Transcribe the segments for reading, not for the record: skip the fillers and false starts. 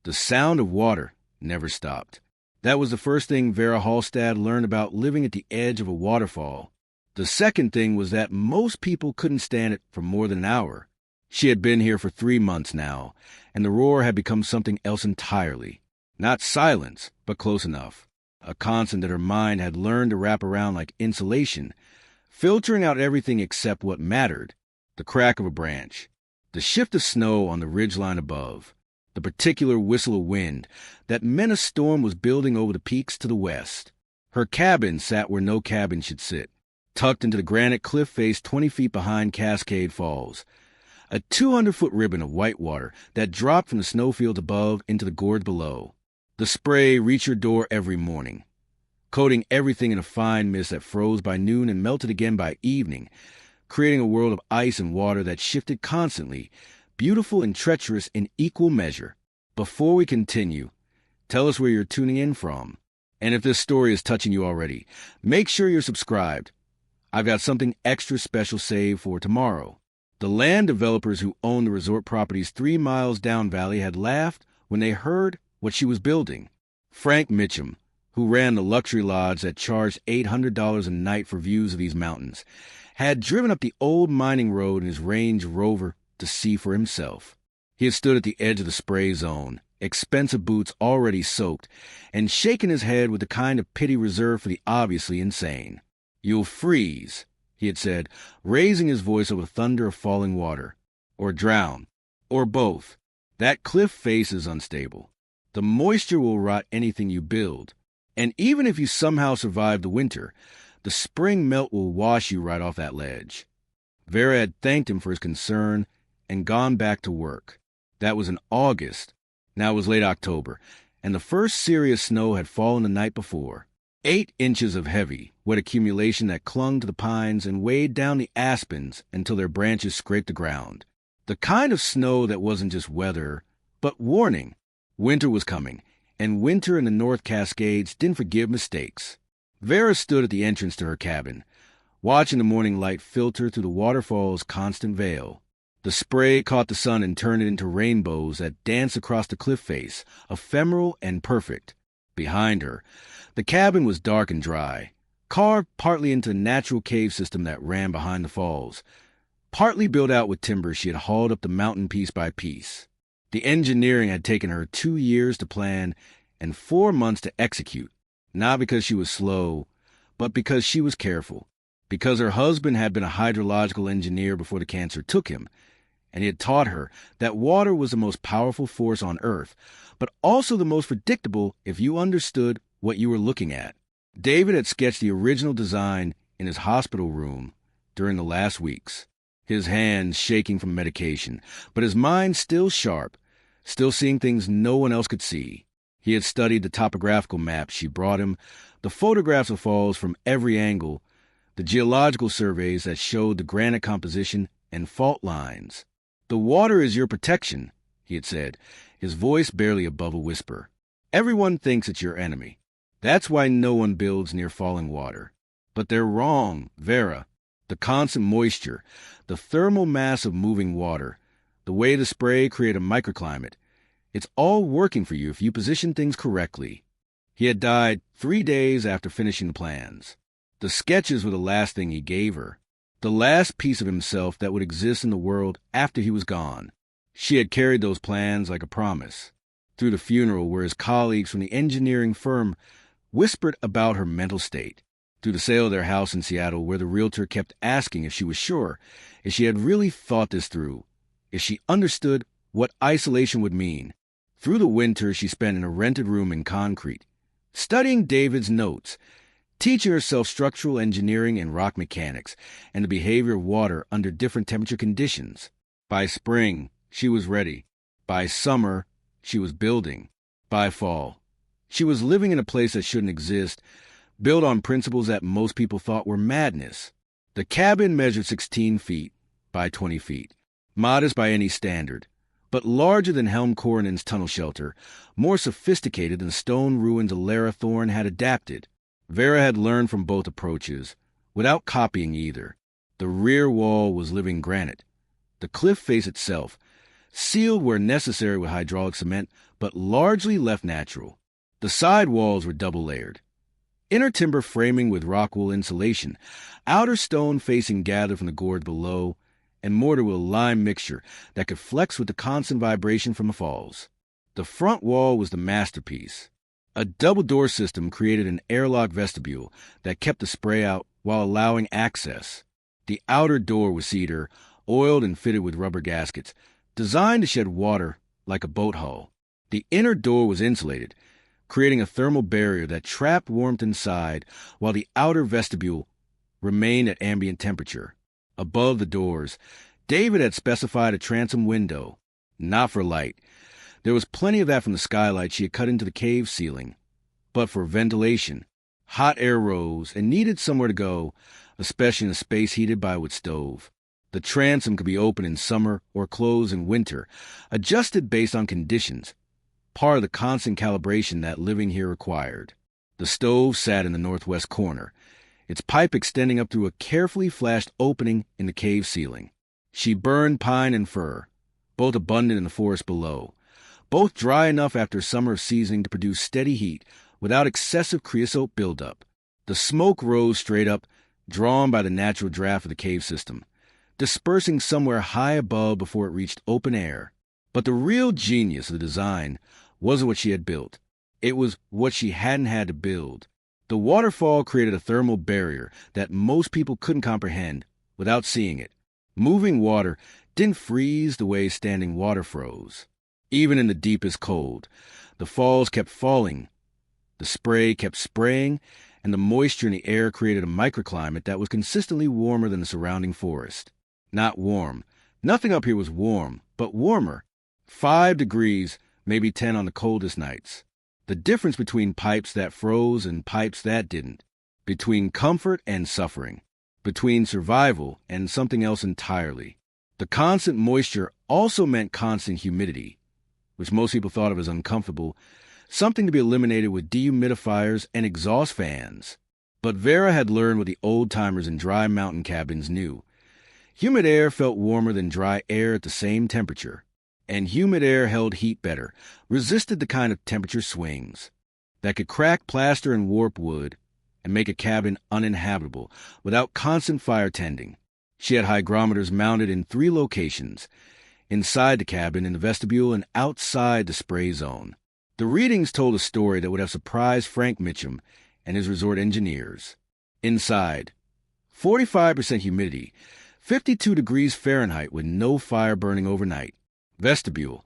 The sound of water never stopped. That was the first thing Vera Halstad learned about living at the edge of a waterfall. The second thing was that most people couldn't stand it for more than an hour. She had been here for 3 months now, and the roar had become something else entirely. Not silence, but close enough. A constant that her mind had learned to wrap around like insulation, filtering out everything except what mattered. The crack of a branch, the shift of snow on the ridgeline above, the particular whistle of wind that meant a storm was building over the peaks to the west. Her cabin sat where no cabin should sit, tucked into the granite cliff face 20 feet behind Cascade Falls, a 200-foot ribbon of whitewater that dropped from the snowfields above into the gorge below. The spray reached her door every morning, coating everything in a fine mist that froze by noon and melted again by evening, creating a world of ice and water that shifted constantly, beautiful and treacherous in equal measure. Before we continue, tell us where you're tuning in from. And if this story is touching you already, make sure you're subscribed. I've got something extra special saved for tomorrow. The land developers who own the resort properties 3 miles down valley had laughed when they heard what she was building. Frank Mitchum, who ran the luxury lodge that charged $800 a night for views of these mountains, had driven up the old mining road in his Range Rover to see for himself. He had stood at the edge of the spray zone, expensive boots already soaked, and shaken his head with the kind of pity reserved for the obviously insane. "You'll freeze," he had said, raising his voice over the thunder of falling water. "Or drown. Or both. That cliff face is unstable. The moisture will rot anything you build. And even if you somehow survive the winter, the spring melt will wash you right off that ledge." Vera had thanked him for his concern and gone back to work. That was in August. Now it was late October, and the first serious snow had fallen the night before. 8 inches of heavy, wet accumulation that clung to the pines and weighed down the aspens until their branches scraped the ground. The kind of snow that wasn't just weather, but warning. Winter was coming, and winter in the North Cascades didn't forgive mistakes. Vera stood at the entrance to her cabin, watching the morning light filter through the waterfall's constant veil. The spray caught the sun and turned it into rainbows that danced across the cliff face, ephemeral and perfect. Behind her, the cabin was dark and dry, carved partly into the natural cave system that ran behind the falls, partly built out with timber she had hauled up the mountain piece by piece. The engineering had taken her 2 years to plan and 4 months to execute, not because she was slow, but because she was careful, because her husband had been a hydrological engineer before the cancer took him, and he had taught her that water was the most powerful force on Earth, but also the most predictable if you understood what you were looking at. David had sketched the original design in his hospital room during the last weeks, his hands shaking from medication, but his mind still sharp, still seeing things no one else could see. He had studied the topographical maps she brought him, the photographs of falls from every angle, the geological surveys that showed the granite composition and fault lines. "The water is your protection," he had said, his voice barely above a whisper. "Everyone thinks it's your enemy. That's why no one builds near falling water. But they're wrong, Vera. The constant moisture, the thermal mass of moving water, the way the spray create a microclimate, it's all working for you if you position things correctly." He had died 3 days after finishing the plans. The sketches were the last thing he gave her, the last piece of himself that would exist in the world after he was gone. She had carried those plans like a promise through the funeral where his colleagues from the engineering firm whispered about her mental state, through the sale of their house in Seattle where the realtor kept asking if she was sure, if she had really thought this through, if she understood what isolation would mean. Through the winter she spent in a rented room in concrete, studying David's notes, teaching herself structural engineering and rock mechanics, and the behavior of water under different temperature conditions. By spring, she was ready. By summer, she was building. By fall, she was living in a place that shouldn't exist, built on principles that most people thought were madness. The cabin measured 16 feet by 20 feet, modest by any standard, but larger than Helm Coronen's tunnel shelter, more sophisticated than the stone ruins Alara Thorne had adapted. Vera had learned from both approaches, without copying either. The rear wall was living granite. The cliff face itself, sealed where necessary with hydraulic cement, but largely left natural. The side walls were double-layered. Inner timber framing with rock wool insulation, outer stone facing gathered from the gorge below, and mortar with a lime mixture that could flex with the constant vibration from the falls. The front wall was the masterpiece. A double-door system created an airlock vestibule that kept the spray out while allowing access. The outer door was cedar, oiled and fitted with rubber gaskets, designed to shed water like a boat hull. The inner door was insulated, creating a thermal barrier that trapped warmth inside while the outer vestibule remained at ambient temperature. Above the doors, David had specified a transom window, not for light. There was plenty of that from the skylight she had cut into the cave ceiling, but for ventilation. Hot air rose and needed somewhere to go, especially in a space heated by a wood stove. The transom could be open in summer or closed in winter, adjusted based on conditions, part of the constant calibration that living here required. The stove sat in the northwest corner, its pipe extending up through a carefully flashed opening in the cave ceiling. She burned pine and fir, both abundant in the forest below, both dry enough after a summer of seasoning to produce steady heat without excessive creosote buildup. The smoke rose straight up, drawn by the natural draft of the cave system, dispersing somewhere high above before it reached open air. But the real genius of the design wasn't what she had built. It was what she hadn't had to build. The waterfall created a thermal barrier that most people couldn't comprehend without seeing it. Moving water didn't freeze the way standing water froze. Even in the deepest cold, the falls kept falling, the spray kept spraying, and the moisture in the air created a microclimate that was consistently warmer than the surrounding forest. Not warm. Nothing up here was warm, but warmer. 5 degrees, maybe 10 on the coldest nights. The difference between pipes that froze and pipes that didn't. Between comfort and suffering. Between survival and something else entirely. The constant moisture also meant constant humidity, which most people thought of as uncomfortable, something to be eliminated with dehumidifiers and exhaust fans. But Vera had learned what the old-timers in dry mountain cabins knew. Humid air felt warmer than dry air at the same temperature, and humid air held heat better, resisted the kind of temperature swings that could crack plaster and warp wood and make a cabin uninhabitable without constant fire tending. She had hygrometers mounted in 3 locations, inside the cabin, in the vestibule, and outside the spray zone. The readings told a story that would have surprised Frank Mitchum and his resort engineers. Inside, 45% humidity, 52 degrees Fahrenheit with no fire burning overnight. Vestibule,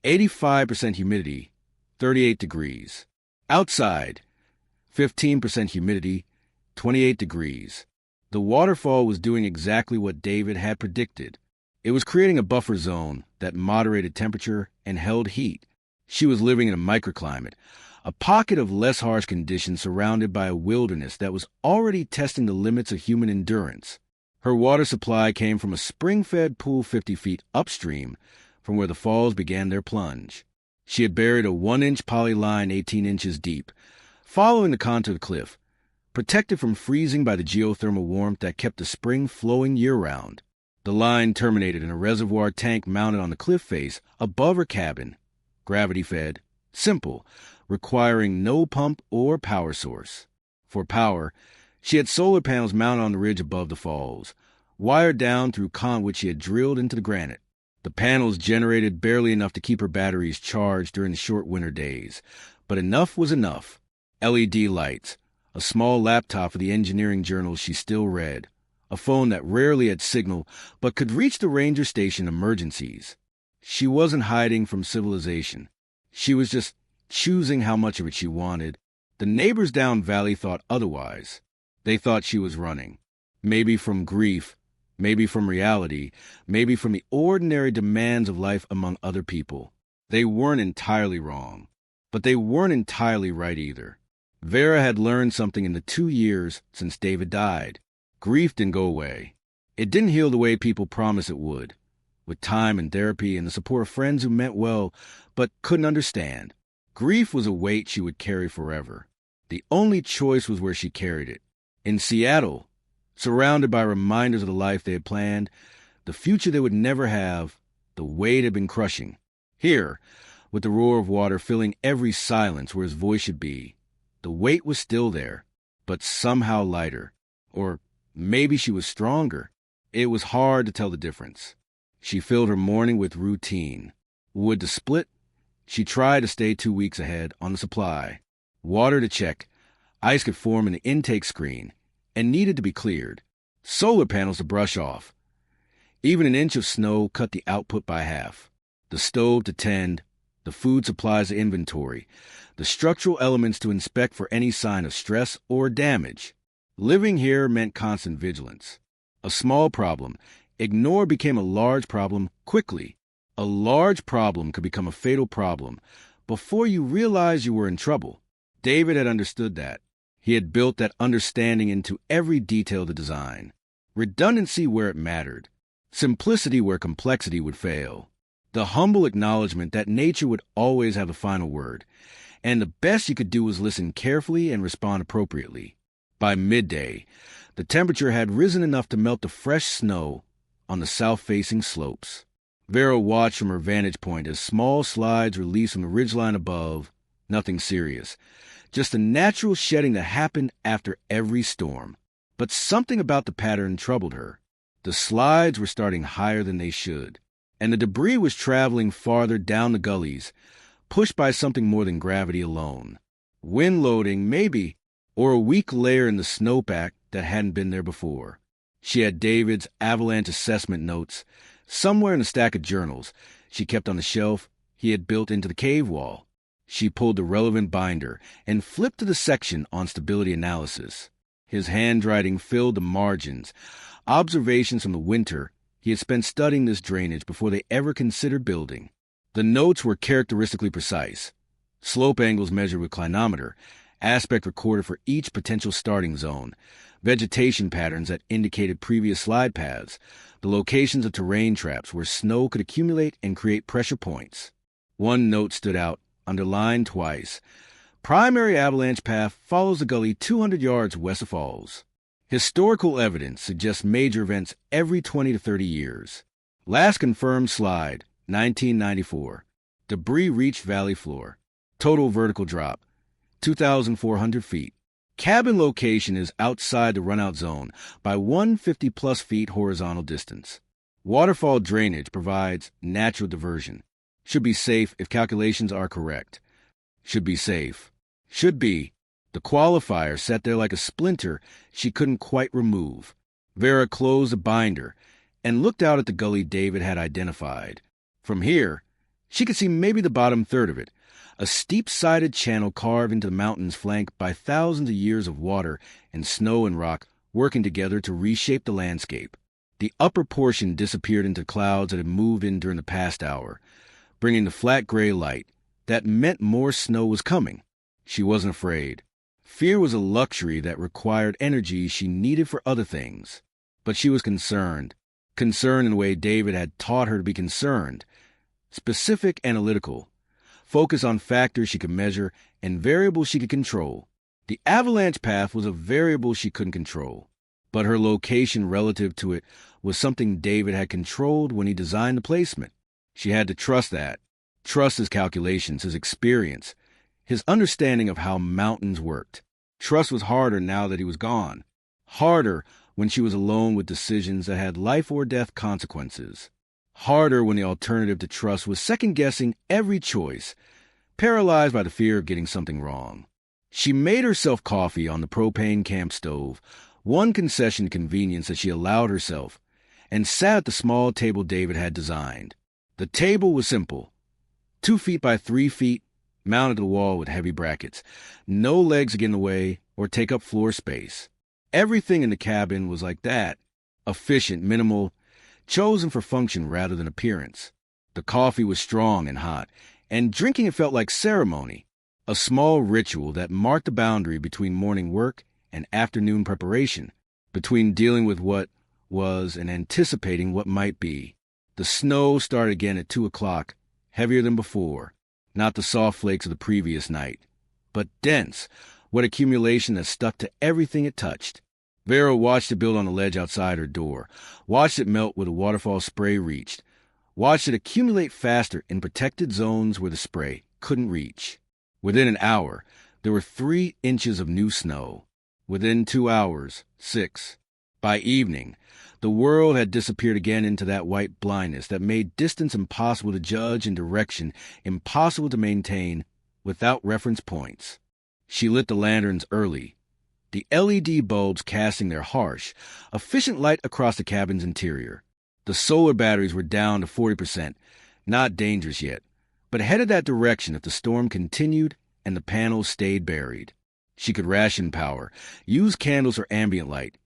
85% humidity, 38 degrees. Outside, 15% humidity, 28 degrees. The waterfall was doing exactly what David had predicted. It was creating a buffer zone that moderated temperature and held heat. She was living in a microclimate, a pocket of less harsh conditions surrounded by a wilderness that was already testing the limits of human endurance. Her water supply came from a spring-fed pool 50 feet upstream from where the falls began their plunge. She had buried a 1-inch poly line 18 inches deep, following the contour of the cliff, protected from freezing by the geothermal warmth that kept the spring flowing year-round. The line terminated in a reservoir tank mounted on the cliff face above her cabin, gravity-fed, simple, requiring no pump or power source. For power, she had solar panels mounted on the ridge above the falls, wired down through conduit she had drilled into the granite. The panels generated barely enough to keep her batteries charged during the short winter days, but enough was enough. LED lights, a small laptop for the engineering journals she still read, a phone that rarely had signal but could reach the ranger station emergencies. She wasn't hiding from civilization. She was just choosing how much of it she wanted. The neighbors down valley thought otherwise. They thought she was running. Maybe from grief, maybe from reality, maybe from the ordinary demands of life among other people. They weren't entirely wrong, but they weren't entirely right either. Vera had learned something in the 2 years since David died. Grief didn't go away. It didn't heal the way people promised it would, with time and therapy and the support of friends who meant well but couldn't understand. Grief was a weight she would carry forever. The only choice was where she carried it. In Seattle, surrounded by reminders of the life they had planned, the future they would never have, The weight had been crushing. Here, with the roar of water filling every silence where his voice should be, the weight was still there, but somehow lighter. Or maybe she was stronger. It was hard to tell the difference. She filled her morning with routine. Wood to split. She tried to stay 2 weeks ahead on the supply. Water to check. Ice could form in the intake screen and needed to be cleared. Solar panels to brush off. Even an inch of snow cut the output by half. The stove to tend, the food supplies to inventory, the structural elements to inspect for any sign of stress or damage. Living here meant constant vigilance. A small problem, ignored, became a large problem quickly. A large problem could become a fatal problem before you realized you were in trouble. David had understood that. He had built that understanding into every detail of the design. Redundancy where it mattered. Simplicity where complexity would fail. The humble acknowledgement that nature would always have the final word, and the best you could do was listen carefully and respond appropriately. By midday, the temperature had risen enough to melt the fresh snow on the south-facing slopes. Vera watched from her vantage point as small slides released from the ridgeline above. Nothing serious. Just a natural shedding that happened after every storm. But something about the pattern troubled her. The slides were starting higher than they should, and the debris was traveling farther down the gullies, pushed by something more than gravity alone. Wind loading, maybe, or a weak layer in the snowpack that hadn't been there before. She had David's avalanche assessment notes somewhere in a stack of journals she kept on the shelf he had built into the cave wall. She pulled the relevant binder and flipped to the section on stability analysis. His handwriting filled the margins, observations from the winter he had spent studying this drainage before they ever considered building. The notes were characteristically precise. Slope angles measured with clinometer, aspect recorded for each potential starting zone, vegetation patterns that indicated previous slide paths, the locations of terrain traps where snow could accumulate and create pressure points. One note stood out, underlined twice. Primary avalanche path follows the gully 200 yards west of falls. Historical evidence suggests major events every 20 to 30 years. Last confirmed slide, 1994. Debris reached valley floor. Total vertical drop, 2,400 feet. Cabin location is outside the runout zone by 150-plus feet horizontal distance. Waterfall drainage provides natural diversion. Should be safe if calculations are correct. Should be safe. Should be. The qualifier sat there like a splinter she couldn't quite remove. Vera closed the binder and looked out at the gully David had identified. From here, she could see maybe the bottom third of it, a steep-sided channel carved into the mountains flanked by thousands of years of water and snow and rock working together to reshape the landscape. The upper portion disappeared into clouds that had moved in during the past hour, bringing the flat gray light. That meant more snow was coming. She wasn't afraid. Fear was a luxury that required energy she needed for other things. But she was concerned. Concerned in the way David had taught her to be concerned. Specific, analytical. Focus on factors she could measure and variables she could control. The avalanche path was a variable she couldn't control, but her location relative to it was something David had controlled when he designed the placement. She had to trust that. Trust his calculations, his experience, his understanding of how mountains worked. Trust was harder now that he was gone. Harder when she was alone with decisions that had life or death consequences. Harder when the alternative to trust was second-guessing every choice, paralyzed by the fear of getting something wrong. She made herself coffee on the propane camp stove, one concession to convenience that she allowed herself, and sat at the small table David had designed. The table was simple. 2 feet by 3 feet, mounted to the wall with heavy brackets. No legs to get in the way or take up floor space. Everything in the cabin was like that. Efficient, minimal, chosen for function rather than appearance. The coffee was strong and hot, and drinking it felt like ceremony, a small ritual that marked the boundary between morning work and afternoon preparation, between dealing with what was and anticipating what might be. The snow started again at 2 o'clock, heavier than before, not the soft flakes of the previous night, but dense, what accumulation that stuck to everything it touched. Vera watched it build on the ledge outside her door, watched it melt where the waterfall spray reached, watched it accumulate faster in protected zones where the spray couldn't reach. Within an hour, there were 3 inches of new snow. Within 2 hours, 6. By evening, the world had disappeared again into that white blindness that made distance impossible to judge and direction impossible to maintain without reference points. She lit the lanterns early, the LED bulbs casting their harsh, efficient light across the cabin's interior. The solar batteries were down to 40%, not dangerous yet, but headed that direction if the storm continued and the panels stayed buried. She could ration power, use candles or ambient light,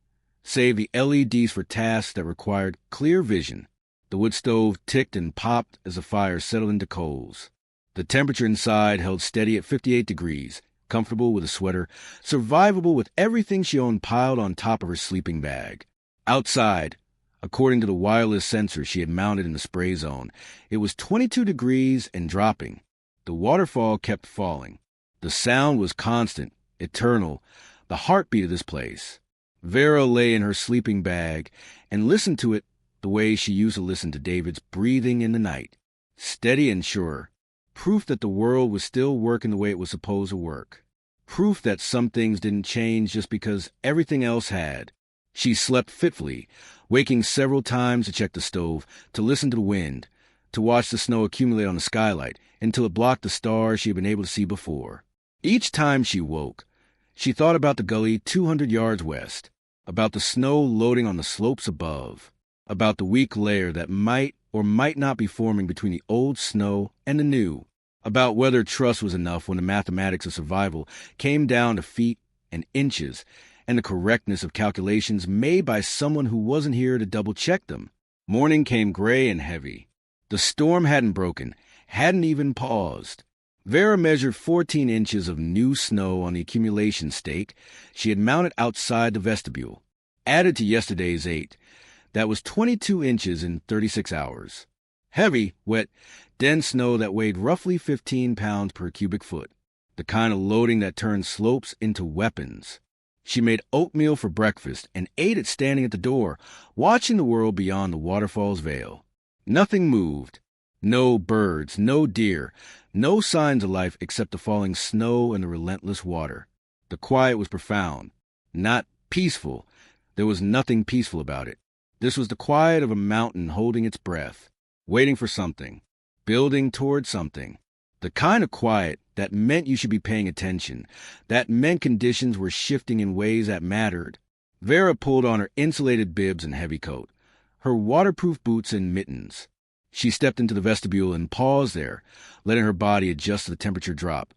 save the LEDs for tasks that required clear vision. The wood stove ticked and popped as the fire settled into coals. The temperature inside held steady at 58 degrees, comfortable with a sweater, survivable with everything she owned piled on top of her sleeping bag. Outside, according to the wireless sensor she had mounted in the spray zone, it was 22 degrees and dropping. The waterfall kept falling. The sound was constant, eternal, the heartbeat of this place. Vera lay in her sleeping bag and listened to it the way she used to listen to David's breathing in the night. Steady and sure. Proof that the world was still working the way it was supposed to work. Proof that some things didn't change just because everything else had. She slept fitfully, waking several times to check the stove, to listen to the wind, to watch the snow accumulate on the skylight until it blocked the stars she had been able to see before. Each time she woke, she thought about the gully 200 yards west, about the snow loading on the slopes above, about the weak layer that might or might not be forming between the old snow and the new, about whether trust was enough when the mathematics of survival came down to feet and inches, and the correctness of calculations made by someone who wasn't here to double-check them. Morning came gray and heavy. The storm hadn't broken, hadn't even paused. Vera measured 14 inches of new snow on the accumulation stake she had mounted outside the vestibule, added to yesterday's 8. That was 22 inches in 36 hours. Heavy, wet, dense snow that weighed roughly 15 pounds per cubic foot, the kind of loading that turned slopes into weapons. She made oatmeal for breakfast and ate it standing at the door, watching the world beyond the waterfall's veil. Nothing moved. No birds, no deer, no signs of life except the falling snow and the relentless water. The quiet was profound, not peaceful. There was nothing peaceful about it. This was the quiet of a mountain holding its breath, waiting for something, building toward something. The kind of quiet that meant you should be paying attention, that meant conditions were shifting in ways that mattered. Vera pulled on her insulated bibs and heavy coat, her waterproof boots and mittens. She stepped into the vestibule and paused there, letting her body adjust to the temperature drop,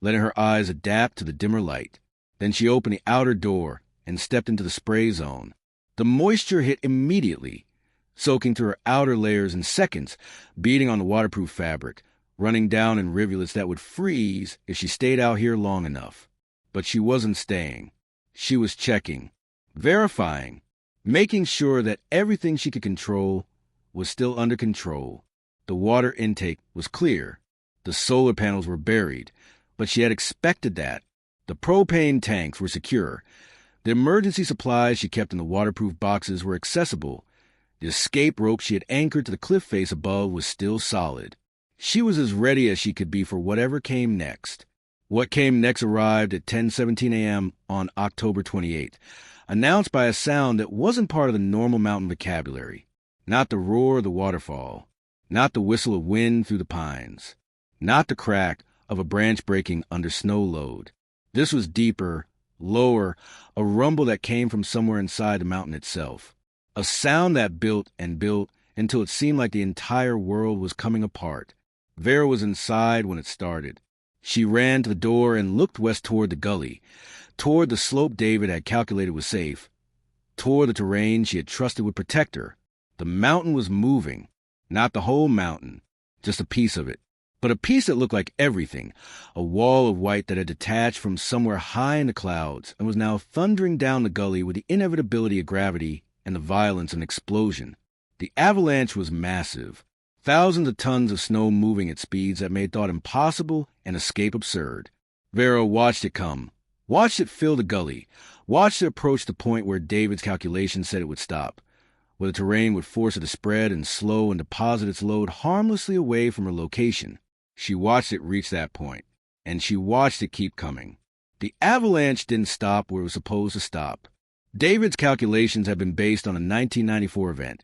letting her eyes adapt to the dimmer light. Then she opened the outer door and stepped into the spray zone. The moisture hit immediately, soaking through her outer layers in seconds, beating on the waterproof fabric, running down in rivulets that would freeze if she stayed out here long enough. But she wasn't staying. She was checking, verifying, making sure that everything she could control was still under control. The water intake was clear. The solar panels were buried, but she had expected that. The propane tanks were secure. The emergency supplies she kept in the waterproof boxes were accessible. The escape rope she had anchored to the cliff face above was still solid. She was as ready as she could be for whatever came next. What came next arrived at 10:17 a.m. on October 28th, announced by a sound that wasn't part of the normal mountain vocabulary. Not the roar of the waterfall, not the whistle of wind through the pines, not the crack of a branch breaking under snow load. This was deeper, lower, a rumble that came from somewhere inside the mountain itself. A sound that built and built until it seemed like the entire world was coming apart. Vera was inside when it started. She ran to the door and looked west toward the gully, toward the slope David had calculated was safe, toward the terrain she had trusted would protect her. The mountain was moving, not the whole mountain, just a piece of it, but a piece that looked like everything, a wall of white that had detached from somewhere high in the clouds and was now thundering down the gully with the inevitability of gravity and the violence of an explosion. The avalanche was massive, thousands of tons of snow moving at speeds that made thought impossible and escape absurd. Vera watched it come, watched it fill the gully, watched it approach the point where David's calculations said it would stop, where the terrain would force it to spread and slow and deposit its load harmlessly away from her location. She watched it reach that point, and she watched it keep coming. The avalanche didn't stop where it was supposed to stop. David's calculations had been based on a 1994 event,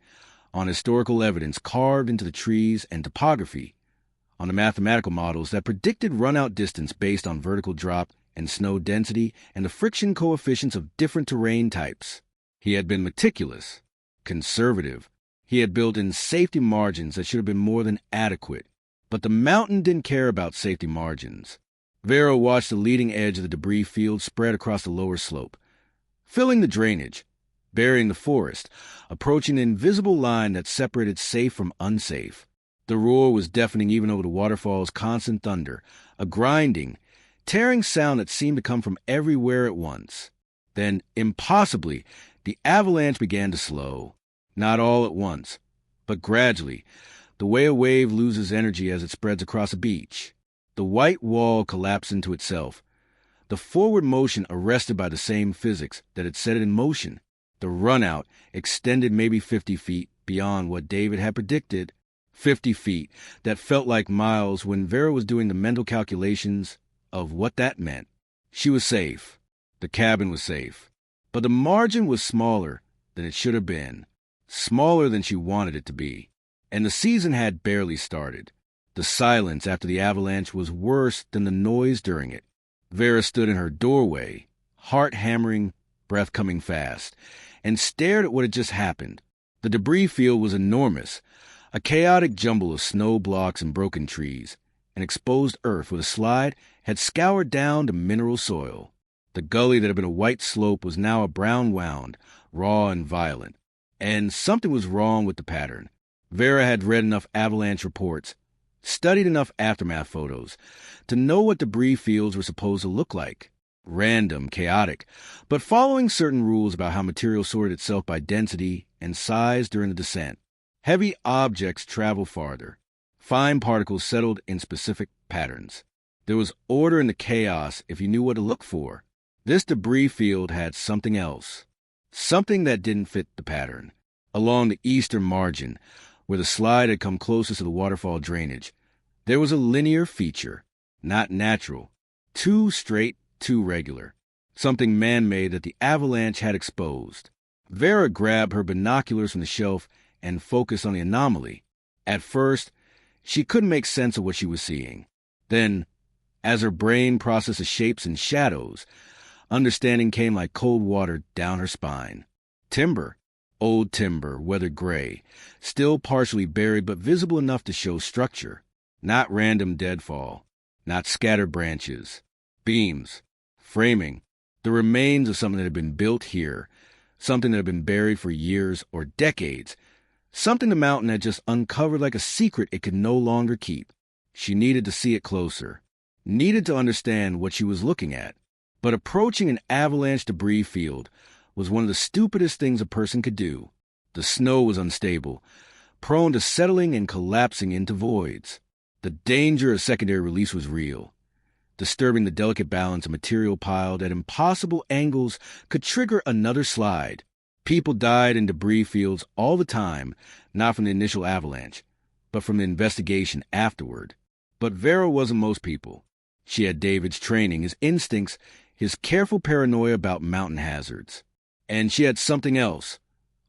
on historical evidence carved into the trees and topography, on the mathematical models that predicted run-out distance based on vertical drop and snow density and the friction coefficients of different terrain types. He had been meticulous, conservative. He had built in safety margins that should have been more than adequate. But the mountain didn't care about safety margins. Vera watched the leading edge of the debris field spread across the lower slope, filling the drainage, burying the forest, approaching the invisible line that separated safe from unsafe. The roar was deafening even over the waterfall's constant thunder, a grinding, tearing sound that seemed to come from everywhere at once. Then, impossibly, the avalanche began to slow. Not all at once, but gradually, the way a wave loses energy as it spreads across a beach. The white wall collapsed into itself, the forward motion arrested by the same physics that had set it in motion. The run-out extended maybe 50 feet beyond what David had predicted. 50 feet that felt like miles when Vera was doing the mental calculations of what that meant. She was safe. The cabin was safe. But the margin was smaller than it should have been, smaller than she wanted it to be. And the season had barely started. The silence after the avalanche was worse than the noise during it. Vera stood in her doorway, heart hammering, breath coming fast, and stared at what had just happened. The debris field was enormous, a chaotic jumble of snow blocks and broken trees. An exposed earth with a slide had scoured down to mineral soil. The gully that had been a white slope was now a brown wound, raw and violent. And something was wrong with the pattern. Vera had read enough avalanche reports, studied enough aftermath photos, to know what debris fields were supposed to look like. Random, chaotic, but following certain rules about how material sorted itself by density and size during the descent. Heavy objects travel farther. Fine particles settled in specific patterns. There was order in the chaos if you knew what to look for. This debris field had something else. Something that didn't fit the pattern. Along the eastern margin, where the slide had come closest to the waterfall drainage, there was a linear feature, not natural, too straight, too regular. Something man-made that the avalanche had exposed. Vera grabbed her binoculars from the shelf and focused on the anomaly. At first, she couldn't make sense of what she was seeing. Then, as her brain processed the shapes and shadows, understanding came like cold water down her spine. Timber, old timber, weathered gray, still partially buried but visible enough to show structure. Not random deadfall, not scattered branches. Beams, framing, the remains of something that had been built here, something that had been buried for years or decades, something the mountain had just uncovered like a secret it could no longer keep. She needed to see it closer, needed to understand what she was looking at. But approaching an avalanche debris field was one of the stupidest things a person could do. The snow was unstable, prone to settling and collapsing into voids. The danger of secondary release was real, disturbing the delicate balance of material piled at impossible angles could trigger another slide. People died in debris fields all the time, not from the initial avalanche, but from the investigation afterward. But Vera wasn't most people. She had David's training, his instincts, his careful paranoia about mountain hazards. And she had something else,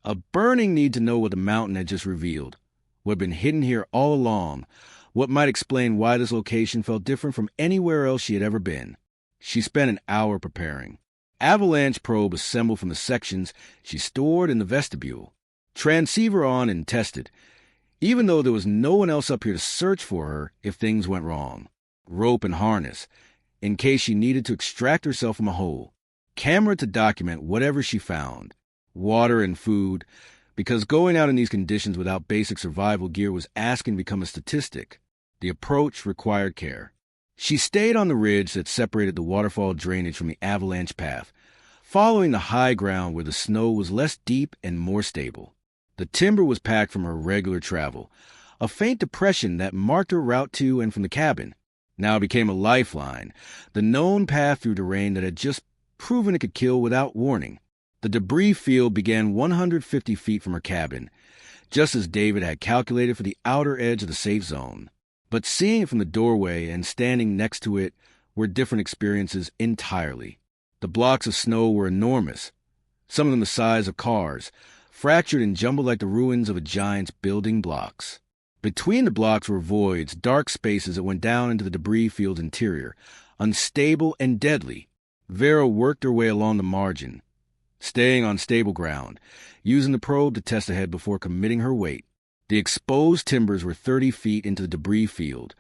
a burning need to know what the mountain had just revealed, what had been hidden here all along, what might explain why this location felt different from anywhere else she had ever been. She spent an hour preparing. Avalanche probe assembled from the sections she stored in the vestibule. Transceiver on and tested, even though there was no one else up here to search for her if things went wrong. Rope and harness, in case she needed to extract herself from a hole. Camera to document whatever she found. Water and food, because going out in these conditions without basic survival gear was asking to become a statistic. The approach required care. She stayed on the ridge that separated the waterfall drainage from the avalanche path, following the high ground where the snow was less deep and more stable. The timber was packed from her regular travel, a faint depression that marked her route to and from the cabin. Now it became a lifeline, the known path through terrain that had just proven it could kill without warning. The debris field began 150 feet from her cabin, just as David had calculated for the outer edge of the safe zone. But seeing it from the doorway and standing next to it were different experiences entirely. The blocks of snow were enormous, some of them the size of cars, fractured and jumbled like the ruins of a giant's building blocks. Between the blocks were voids, dark spaces that went down into the debris field's interior, unstable and deadly. Vera worked her way along the margin, staying on stable ground, using the probe to test ahead before committing her weight. The exposed timbers were 30 feet into the debris field,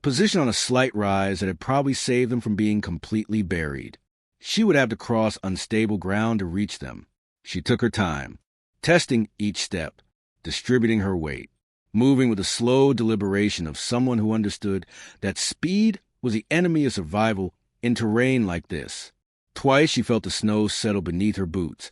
positioned on a slight rise that had probably saved them from being completely buried. She would have to cross unstable ground to reach them. She took her time, testing each step, distributing her weight, moving with the slow deliberation of someone who understood that speed was the enemy of survival in terrain like this. Twice she felt the snow settle beneath her boots,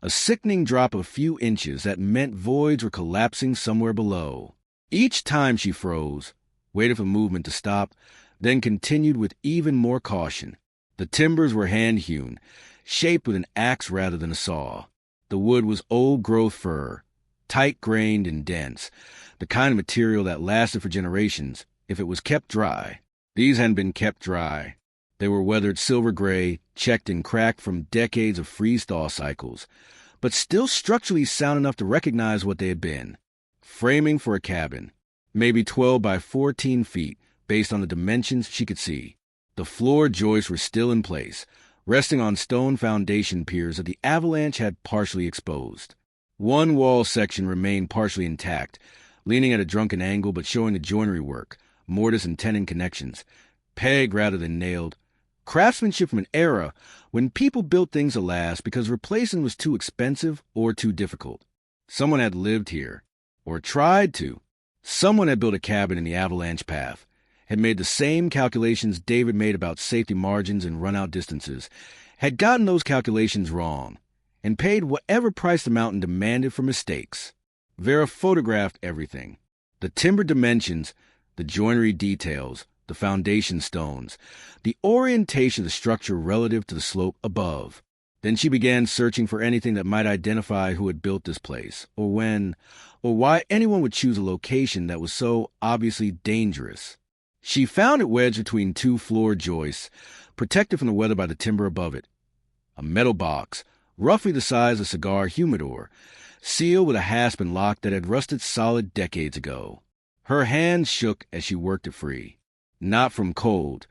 a sickening drop of a few inches that meant voids were collapsing somewhere below. Each time she froze, waited for movement to stop, then continued with even more caution. The timbers were hand-hewn, shaped with an axe rather than a saw. The wood was old-growth fir, tight-grained and dense, the kind of material that lasted for generations if it was kept dry. These hadn't been kept dry. They were weathered silver-gray, checked and cracked from decades of freeze-thaw cycles, but still structurally sound enough to recognize what they had been. Framing for a cabin, maybe 12 by 14 feet, based on the dimensions she could see. The floor joists were still in place, resting on stone foundation piers that the Avalanche had partially exposed. One wall section remained partially intact, leaning at a drunken angle but showing the joinery work, mortise and tenon connections, pegged rather than nailed. Craftsmanship from an era when people built things to last because replacing was too expensive or too difficult. Someone had lived here, or tried to. Someone had built a cabin in the Avalanche path, had made the same calculations David made about safety margins and run-out distances, had gotten those calculations wrong, and paid whatever price the mountain demanded for mistakes. Vera photographed everything. The timber dimensions, the joinery details, the foundation stones, the orientation of the structure relative to the slope above. Then she began searching for anything that might identify who had built this place, or when, or why anyone would choose a location that was so obviously dangerous. She found it wedged between two floor joists, protected from the weather by the timber above it. A metal box, roughly the size of a cigar humidor, sealed with a hasp and lock that had rusted solid decades ago. Her hands shook as she worked it free. Not from cold,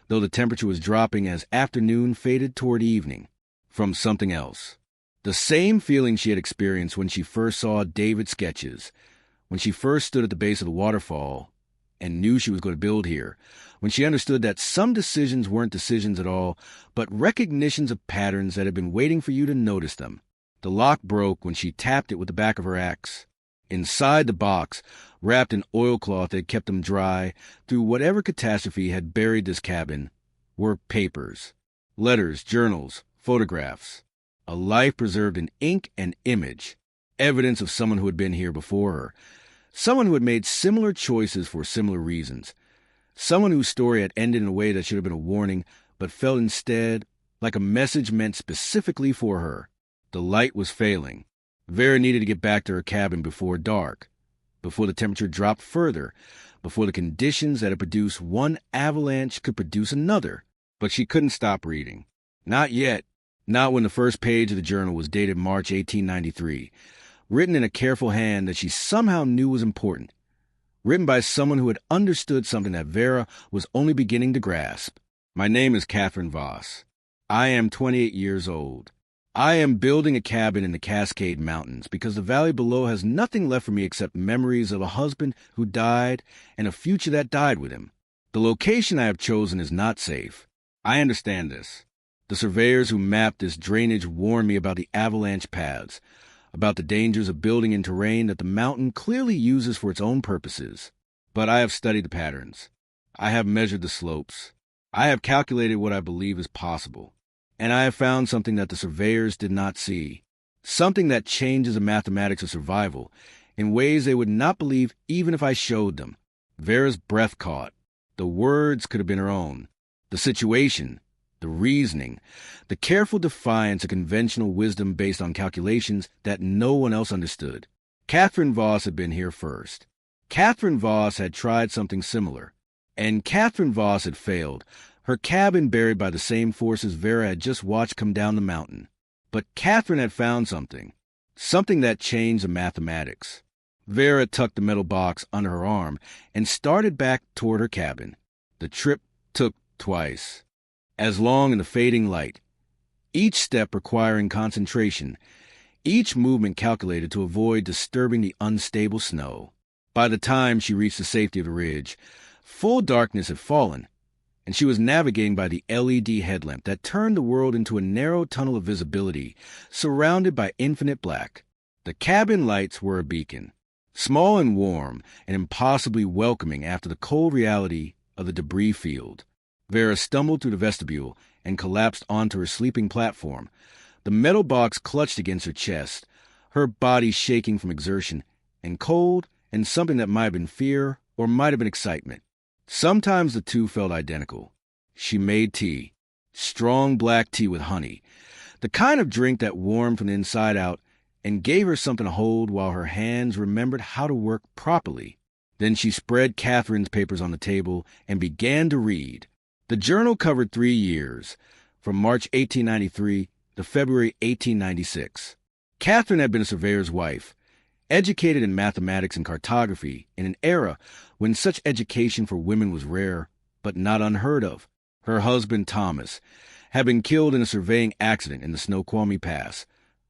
though the temperature was dropping as afternoon faded toward evening. From something else. The same feeling she had experienced when she first saw David's sketches, when she first stood at the base of the waterfall and knew she was going to build here, when she understood that some decisions weren't decisions at all, but recognitions of patterns that had been waiting for you to notice them. The lock broke when she tapped it with the back of her axe. Inside the box, wrapped in oilcloth that had kept them dry through whatever catastrophe had buried this cabin, were papers, letters, journals, photographs, a life preserved in ink and image, evidence of someone who had been here before her, someone who had made similar choices for similar reasons, someone whose story had ended in a way that should have been a warning, but felt instead like a message meant specifically for her. The light was failing. Vera needed to get back to her cabin before dark, before the temperature dropped further, before the conditions that had produced one avalanche could produce another. But she couldn't stop reading. Not yet. Not when the first page of the journal was dated March 1893, written in a careful hand that she somehow knew was important, written by someone who had understood something that Vera was only beginning to grasp. My name is Catherine Voss. I am 28 years old. I am building a cabin in the Cascade Mountains because the valley below has nothing left for me except memories of a husband who died and a future that died with him. The location I have chosen is not safe. I understand this. The surveyors who mapped this drainage warned me about the avalanche paths, about the dangers of building in terrain that the mountain clearly uses for its own purposes. But I have studied the patterns. I have measured the slopes. I have calculated what I believe is possible. And I have found something that the surveyors did not see, something that changes the mathematics of survival in ways they would not believe even if I showed them. Vera's breath caught. The words could have been her own. The situation, The reasoning, the careful defiance of conventional wisdom based on calculations that no one else understood. Catherine Voss had been here first. Catherine Voss had tried something similar. And Catherine Voss had failed, her cabin buried by the same forces Vera had just watched come down the mountain. But Catherine had found something that changed the mathematics. Vera tucked the metal box under her arm and started back toward her cabin. The trip took twice, as long in the fading light, each step requiring concentration, each movement calculated to avoid disturbing the unstable snow. By the time she reached the safety of the ridge, full darkness had fallen, and she was navigating by the LED headlamp that turned the world into a narrow tunnel of visibility, surrounded by infinite black. The cabin lights were a beacon, small and warm and impossibly welcoming after the cold reality of the debris field. Vera stumbled through the vestibule and collapsed onto her sleeping platform, the metal box clutched against her chest, her body shaking from exertion, and cold, and something that might have been fear or might have been excitement. Sometimes the two felt identical. She made tea, strong black tea with honey, the kind of drink that warmed from the inside out and gave her something to hold while her hands remembered how to work properly. Then she spread Catherine's papers on the table and began to read. The journal covered 3 years, from March 1893 to February 1896. Catherine had been a surveyor's wife, educated in mathematics and cartography in an era when such education for women was rare, but not unheard of. Her husband, Thomas, had been killed in a surveying accident in the Snoqualmie Pass,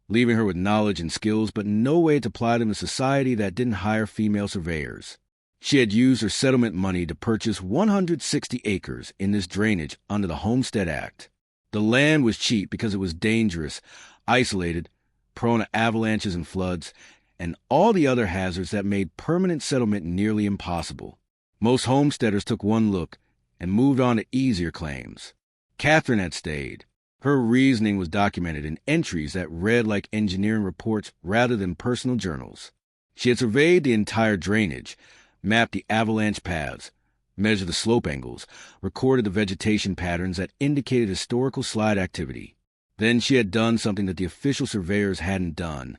leaving her with knowledge and skills but no way to apply them in a society that didn't hire female surveyors. She had used her settlement money to purchase 160 acres in this drainage under the Homestead Act. The land was cheap because it was dangerous, isolated, prone to avalanches and floods, and all the other hazards that made permanent settlement nearly impossible. Most homesteaders took one look and moved on to easier claims. Catherine had stayed. Her reasoning was documented in entries that read like engineering reports rather than personal journals. She had surveyed the entire drainage, mapped the avalanche paths, measured the slope angles, recorded the vegetation patterns that indicated historical slide activity. Then she had done something that the official surveyors hadn't done.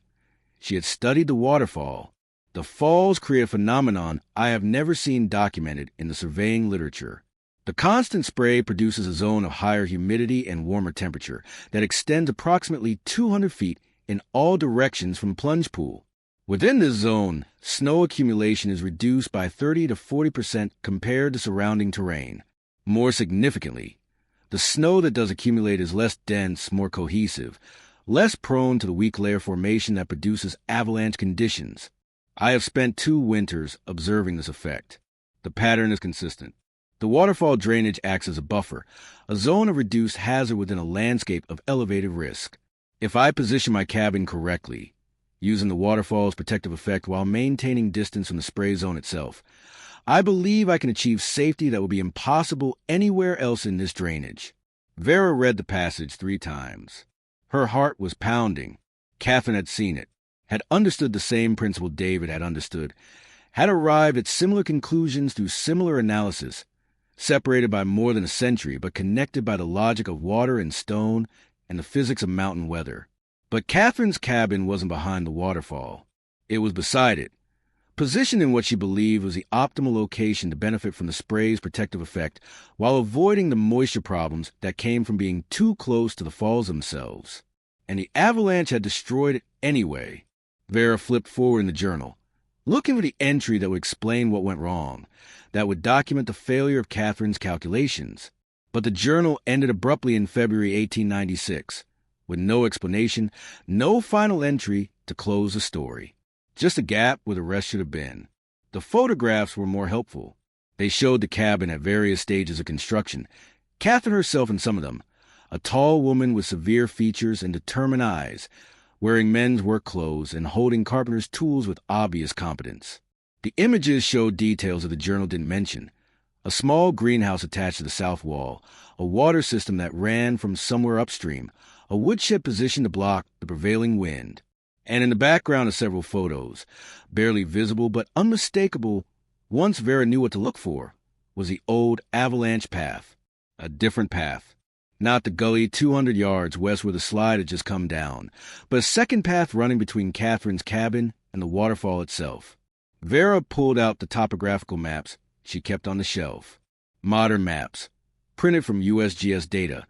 She had studied the waterfall. The falls create a phenomenon I have never seen documented in the surveying literature. The constant spray produces a zone of higher humidity and warmer temperature that extends approximately 200 feet in all directions from the plunge pool. Within this zone, snow accumulation is reduced by 30 to 40% compared to surrounding terrain. More significantly, the snow that does accumulate is less dense, more cohesive, less prone to the weak layer formation that produces avalanche conditions. I have spent 2 winters observing this effect. The pattern is consistent. The waterfall drainage acts as a buffer, a zone of reduced hazard within a landscape of elevated risk. If I position my cabin correctly, using the waterfall's protective effect while maintaining distance from the spray zone itself, I believe I can achieve safety that would be impossible anywhere else in this drainage. Vera read the passage 3 times. Her heart was pounding. Catherine had seen it, had understood the same principle David had understood, had arrived at similar conclusions through similar analysis, separated by more than a century but connected by the logic of water and stone and the physics of mountain weather. But Catherine's cabin wasn't behind the waterfall. It was beside it, positioned in what she believed was the optimal location to benefit from the spray's protective effect while avoiding the moisture problems that came from being too close to the falls themselves. And the avalanche had destroyed it anyway. Vera flipped forward in the journal, looking for the entry that would explain what went wrong, that would document the failure of Catherine's calculations. But the journal ended abruptly in February 1896, with no explanation, no final entry to close the story. Just a gap where the rest should have been. The photographs were more helpful. They showed the cabin at various stages of construction, Catherine herself in some of them, a tall woman with severe features and determined eyes, wearing men's work clothes and holding carpenter's tools with obvious competence. The images showed details that the journal didn't mention. A small greenhouse attached to the south wall, a water system that ran from somewhere upstream, a woodshed positioned to block the prevailing wind. And in the background of several photos, barely visible but unmistakable once Vera knew what to look for, was the old avalanche path. A different path, Not the gully 200 yards west where the slide had just come down, but a second path running between Catherine's cabin and the waterfall itself. Vera pulled out the topographical maps she kept on the shelf. Modern maps, printed from USGS data,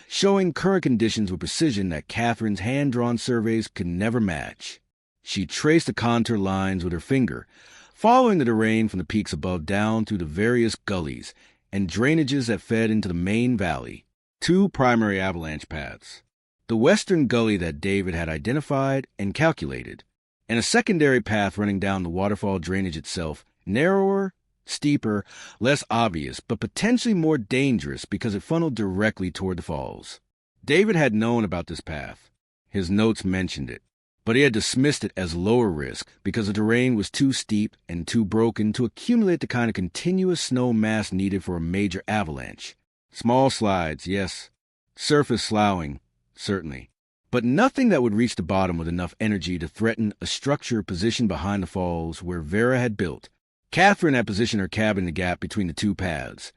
showing current conditions with precision that Catherine's hand-drawn surveys could never match. She traced the contour lines with her finger, following the terrain from the peaks above down through the various gullies and drainages that fed into the main valley. Two primary avalanche paths. The western gully that David had identified and calculated, and a secondary path running down the waterfall drainage itself, narrower, steeper, less obvious, but potentially more dangerous because it funneled directly toward the falls. David had known about this path. His notes mentioned it, but he had dismissed it as lower risk because the terrain was too steep and too broken to accumulate the kind of continuous snow mass needed for a major avalanche. Small slides, yes. Surface sloughing, certainly. But nothing that would reach the bottom with enough energy to threaten a structure positioned behind the falls where Vera had built. Catherine had positioned her cabin in the gap between the two paths,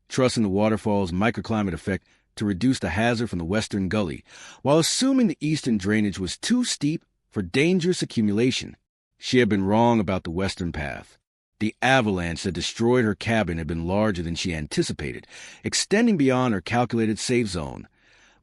trusting the waterfall's microclimate effect to reduce the hazard from the western gully, while assuming the eastern drainage was too steep for dangerous accumulation. She had been wrong about the western path. The avalanche that destroyed her cabin had been larger than she anticipated, extending beyond her calculated safe zone,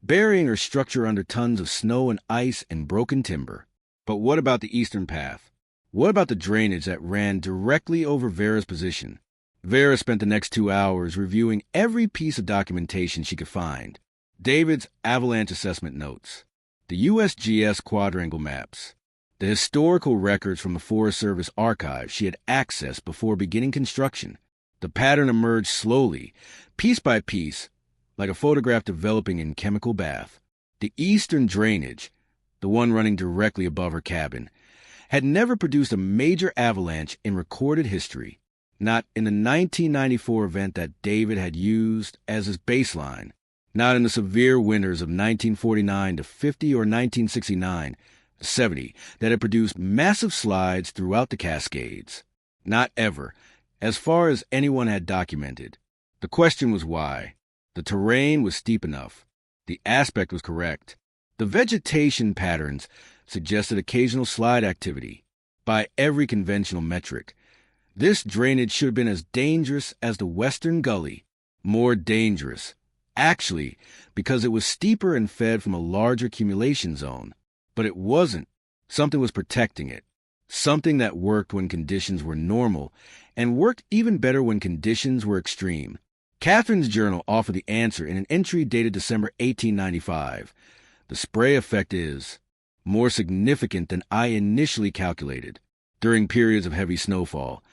burying her structure under tons of snow and ice and broken timber. But what about the eastern path? What about the drainage that ran directly over Vera's position? Vera spent the next 2 hours reviewing every piece of documentation she could find. David's avalanche assessment notes, the USGS quadrangle maps, the historical records from the Forest Service archives she had accessed before beginning construction. The pattern emerged slowly, piece by piece, like a photograph developing in chemical bath. The eastern drainage, the one running directly above her cabin, had never produced a major avalanche in recorded history, not in the 1994 event that David had used as his baseline, not in the severe winters of 1949 to 50 or 1969 70 that had produced massive slides throughout the Cascades. Not ever, as far as anyone had documented. The question was why. The terrain was steep enough. The aspect was correct. The vegetation patterns suggested occasional slide activity. By every conventional metric, this drainage should have been as dangerous as the western gully. More dangerous, actually, because it was steeper and fed from a larger accumulation zone. But it wasn't. Something was protecting it. Something that worked when conditions were normal and worked even better when conditions were extreme. Catherine's journal offered the answer in an entry dated December 1895. The spray effect is more significant than I initially calculated. During periods of heavy snowfall,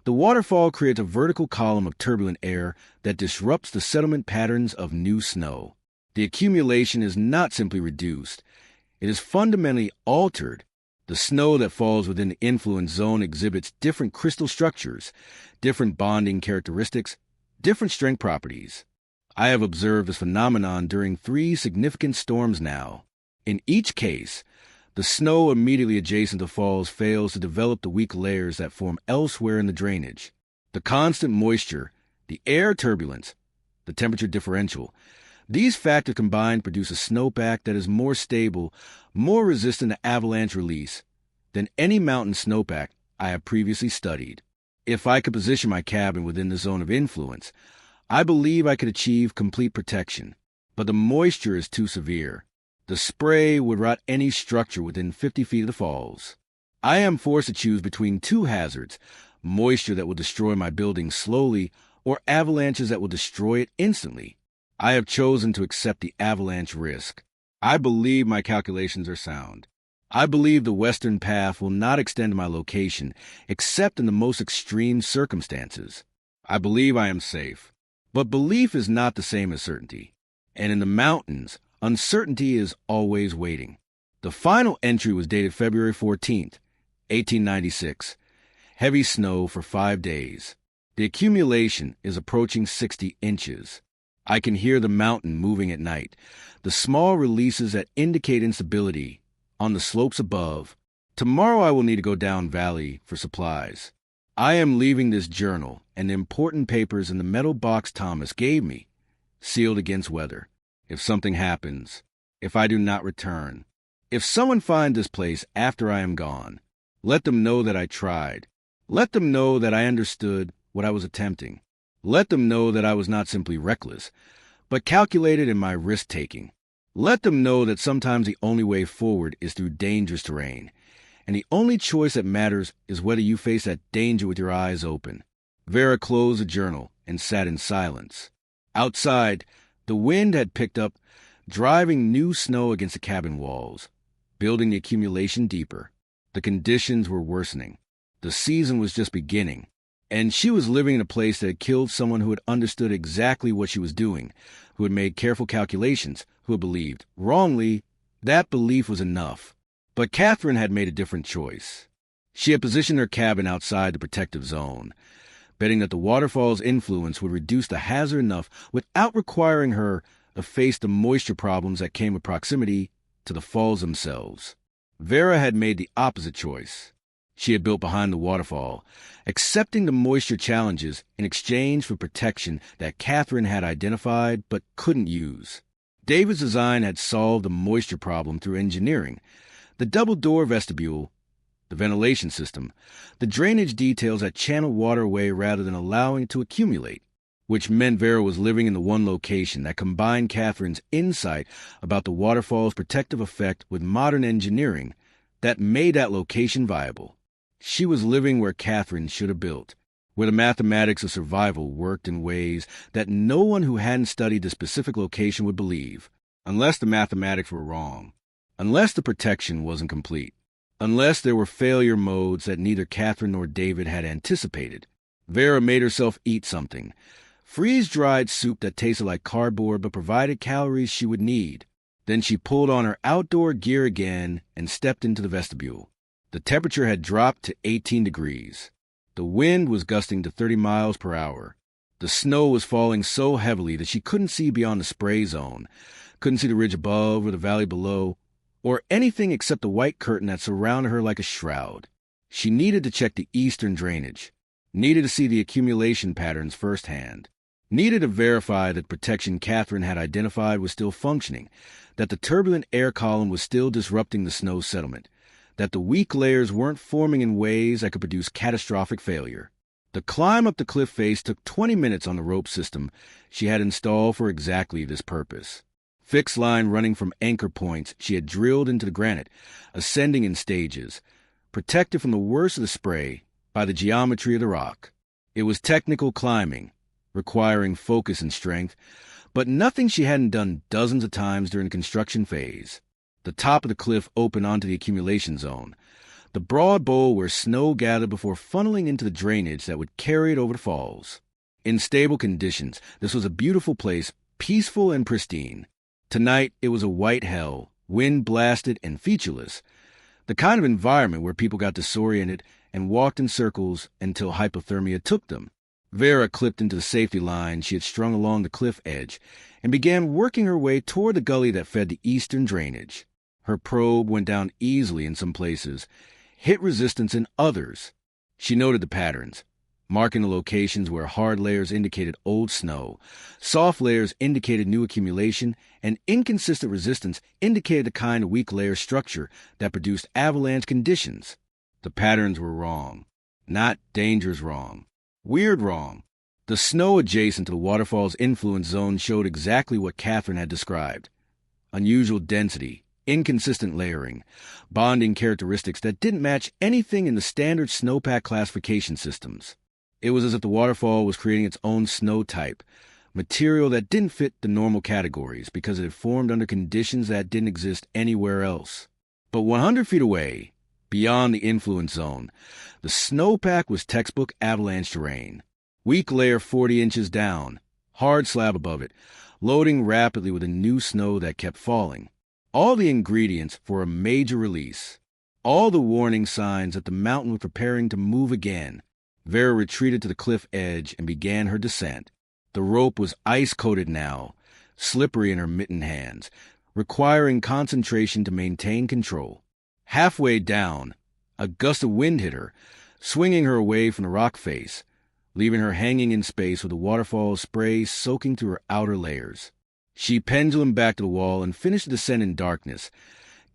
the waterfall creates a vertical column of turbulent air that disrupts the settlement patterns of new snow. The accumulation is not simply reduced. It is fundamentally altered. The snow that falls within the influence zone exhibits different crystal structures, different bonding characteristics, different strength properties. I have observed this phenomenon during 3 significant storms now. In each case, the snow immediately adjacent to falls fails to develop the weak layers that form elsewhere in the drainage. The constant moisture, the air turbulence, the temperature differential, these factors combined produce a snowpack that is more stable, more resistant to avalanche release than any mountain snowpack I have previously studied. If I could position my cabin within the zone of influence, I believe I could achieve complete protection. But the moisture is too severe. The spray would rot any structure within 50 feet of the falls. I am forced to choose between 2 hazards, moisture that will destroy my building slowly or avalanches that will destroy it instantly. I have chosen to accept the avalanche risk. I believe my calculations are sound. I believe the western path will not extend to my location except in the most extreme circumstances. I believe I am safe. But belief is not the same as certainty. And in the mountains, uncertainty is always waiting. The final entry was dated February 14th, 1896. Heavy snow for 5 days. The accumulation is approaching 60 inches. I can hear the mountain moving at night, the small releases that indicate instability on the slopes above. Tomorrow I will need to go down valley for supplies. I am leaving this journal and the important papers in the metal box Thomas gave me, sealed against weather. if something happens, if I do not return, if someone finds this place after I am gone, let them know that I tried. Let them know that I understood what I was attempting. Let them know that I was not simply reckless, but calculated in my risk-taking. Let them know that sometimes the only way forward is through dangerous terrain, and the only choice that matters is whether you face that danger with your eyes open. Vera closed the journal and sat in silence. Outside, the wind had picked up, driving new snow against the cabin walls, building the accumulation deeper. The conditions were worsening. The season was just beginning, and she was living in a place that had killed someone who had understood exactly what she was doing, who had made careful calculations, who had believed, wrongly, that belief was enough. But Catherine had made a different choice. She had positioned her cabin outside the protective zone, betting that the waterfall's influence would reduce the hazard enough without requiring her to face the moisture problems that came with proximity to the falls themselves. Vera had made the opposite choice. She had built behind the waterfall, accepting the moisture challenges in exchange for protection that Catherine had identified but couldn't use. David's design had solved the moisture problem through engineering. The double-door vestibule, the ventilation system, the drainage details that channeled water away rather than allowing it to accumulate, which meant Vera was living in the one location that combined Catherine's insight about the waterfall's protective effect with modern engineering that made that location viable. She was living where Catherine should have built, where the mathematics of survival worked in ways that no one who hadn't studied the specific location would believe, unless the mathematics were wrong, unless the protection wasn't complete, unless there were failure modes that neither Catherine nor David had anticipated. Vera made herself eat something, freeze-dried soup that tasted like cardboard but provided calories she would need. Then she pulled on her outdoor gear again and stepped into the vestibule. The temperature had dropped to 18 degrees. The wind was gusting to 30 miles per hour. The snow was falling so heavily that she couldn't see beyond the spray zone, couldn't see the ridge above or the valley below, or anything except the white curtain that surrounded her like a shroud. She needed to check the eastern drainage, needed to see the accumulation patterns firsthand, needed to verify that the protection Catherine had identified was still functioning, that the turbulent air column was still disrupting the snow settlement, that the weak layers weren't forming in ways that could produce catastrophic failure. The climb up the cliff face took 20 minutes on the rope system she had installed for exactly this purpose. Fixed line running from anchor points she had drilled into the granite, ascending in stages, protected from the worst of the spray by the geometry of the rock. It was technical climbing, requiring focus and strength, but nothing she hadn't done dozens of times during the construction phase. The top of the cliff opened onto the accumulation zone, the broad bowl where snow gathered before funneling into the drainage that would carry it over the falls. In stable conditions, this was a beautiful place, peaceful and pristine. Tonight, it was a white hell, wind-blasted and featureless, the kind of environment where people got disoriented and walked in circles until hypothermia took them. Vera clipped into the safety line she had strung along the cliff edge and began working her way toward the gully that fed the eastern drainage. Her probe went down easily in some places, hit resistance in others. She noted the patterns, marking the locations where hard layers indicated old snow, soft layers indicated new accumulation, and inconsistent resistance indicated the kind of weak layer structure that produced avalanche conditions. The patterns were wrong. Not dangerous wrong. Weird wrong. The snow adjacent to the waterfall's influence zone showed exactly what Catherine had described. Unusual density, inconsistent layering, bonding characteristics that didn't match anything in the standard snowpack classification systems. It was as if the waterfall was creating its own snow type, material that didn't fit the normal categories because it had formed under conditions that didn't exist anywhere else. But 100 feet away, beyond the influence zone, the snowpack was textbook avalanche terrain. Weak layer 40 inches down, hard slab above it, loading rapidly with a new snow that kept falling. All the ingredients for a major release. All the warning signs that the mountain was preparing to move again. Vera retreated to the cliff edge and began her descent. The rope was ice-coated now, slippery in her mittened hands, requiring concentration to maintain control. Halfway down, a gust of wind hit her, swinging her away from the rock face, leaving her hanging in space with the waterfall spray soaking through her outer layers. She pendulum back to the wall and finished the descent in darkness,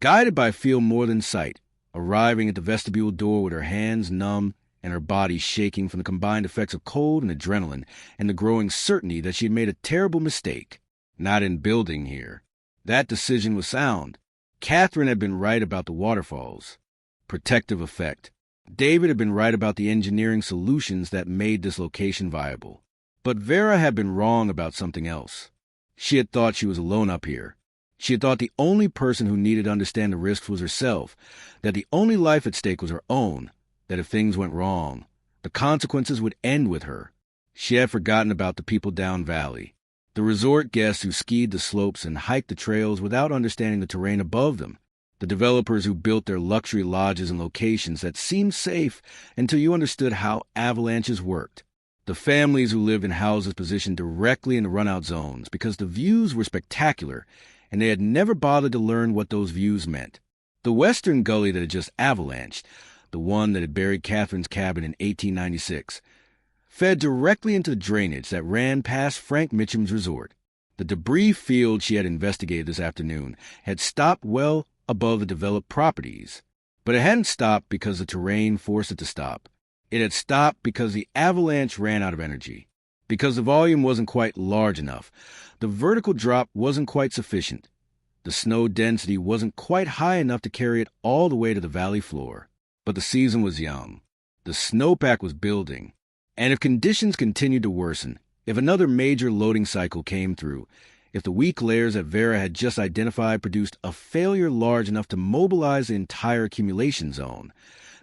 guided by feel more than sight, arriving at the vestibule door with her hands numb and her body shaking from the combined effects of cold and adrenaline and the growing certainty that she had made a terrible mistake, not in building here. That decision was sound. Catherine had been right about the waterfalls. Protective effect. David had been right about the engineering solutions that made this location viable. But Vera had been wrong about something else. She had thought she was alone up here. She had thought the only person who needed to understand the risks was herself, that the only life at stake was her own, that if things went wrong, the consequences would end with her. She had forgotten about the people down valley, the resort guests who skied the slopes and hiked the trails without understanding the terrain above them, the developers who built their luxury lodges in locations that seemed safe until you understood how avalanches worked, the families who lived in houses positioned directly in the run-out zones because the views were spectacular and they had never bothered to learn what those views meant. The western gully that had just avalanched, the one that had buried Catherine's cabin in 1896, fed directly into the drainage that ran past Frank Mitchum's resort. The debris field she had investigated this afternoon had stopped well above the developed properties, but it hadn't stopped because the terrain forced it to stop. It had stopped because the avalanche ran out of energy, because the volume wasn't quite large enough. The vertical drop wasn't quite sufficient. The snow density wasn't quite high enough to carry it all the way to the valley floor. But the season was young. The snowpack was building. And if conditions continued to worsen, if another major loading cycle came through, if the weak layers that Vera had just identified produced a failure large enough to mobilize the entire accumulation zone,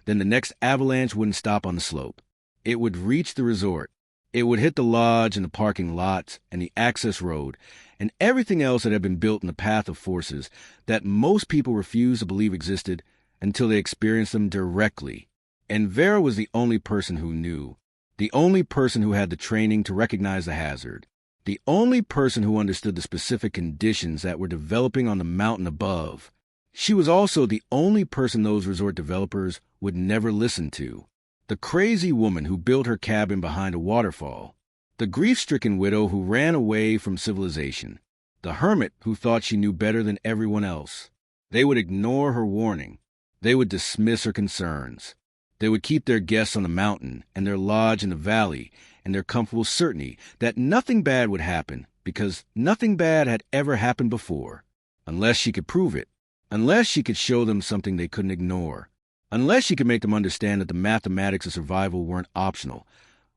then the next avalanche wouldn't stop on the slope. It would reach the resort. It would hit the lodge and the parking lots and the access road and everything else that had been built in the path of forces that most people refused to believe existed until they experienced them directly. And Vera was the only person who knew, the only person who had the training to recognize the hazard, the only person who understood the specific conditions that were developing on the mountain above. She was also the only person those resort developers would never listen to. The crazy woman who built her cabin behind a waterfall, the grief-stricken widow who ran away from civilization, the hermit who thought she knew better than everyone else. They would ignore her warning. They would dismiss her concerns. They would keep their guests on the mountain and their lodge in the valley and their comfortable certainty that nothing bad would happen because nothing bad had ever happened before, unless she could prove it, unless she could show them something they couldn't ignore. Unless she could make them understand that the mathematics of survival weren't optional,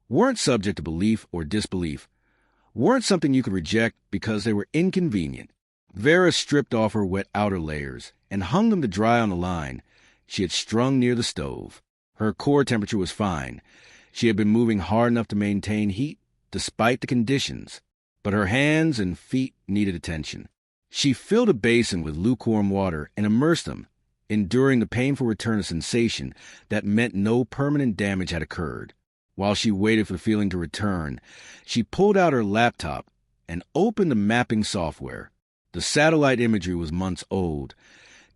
weren't subject to belief or disbelief, weren't something you could reject because they were inconvenient. Vera stripped off her wet outer layers and hung them to dry on the line she had strung near the stove. Her core temperature was fine. She had been moving hard enough to maintain heat despite the conditions, but her hands and feet needed attention. She filled a basin with lukewarm water and immersed them, enduring the painful return of sensation that meant no permanent damage had occurred. While she waited for the feeling to return, she pulled out her laptop and opened the mapping software. The satellite imagery was months old,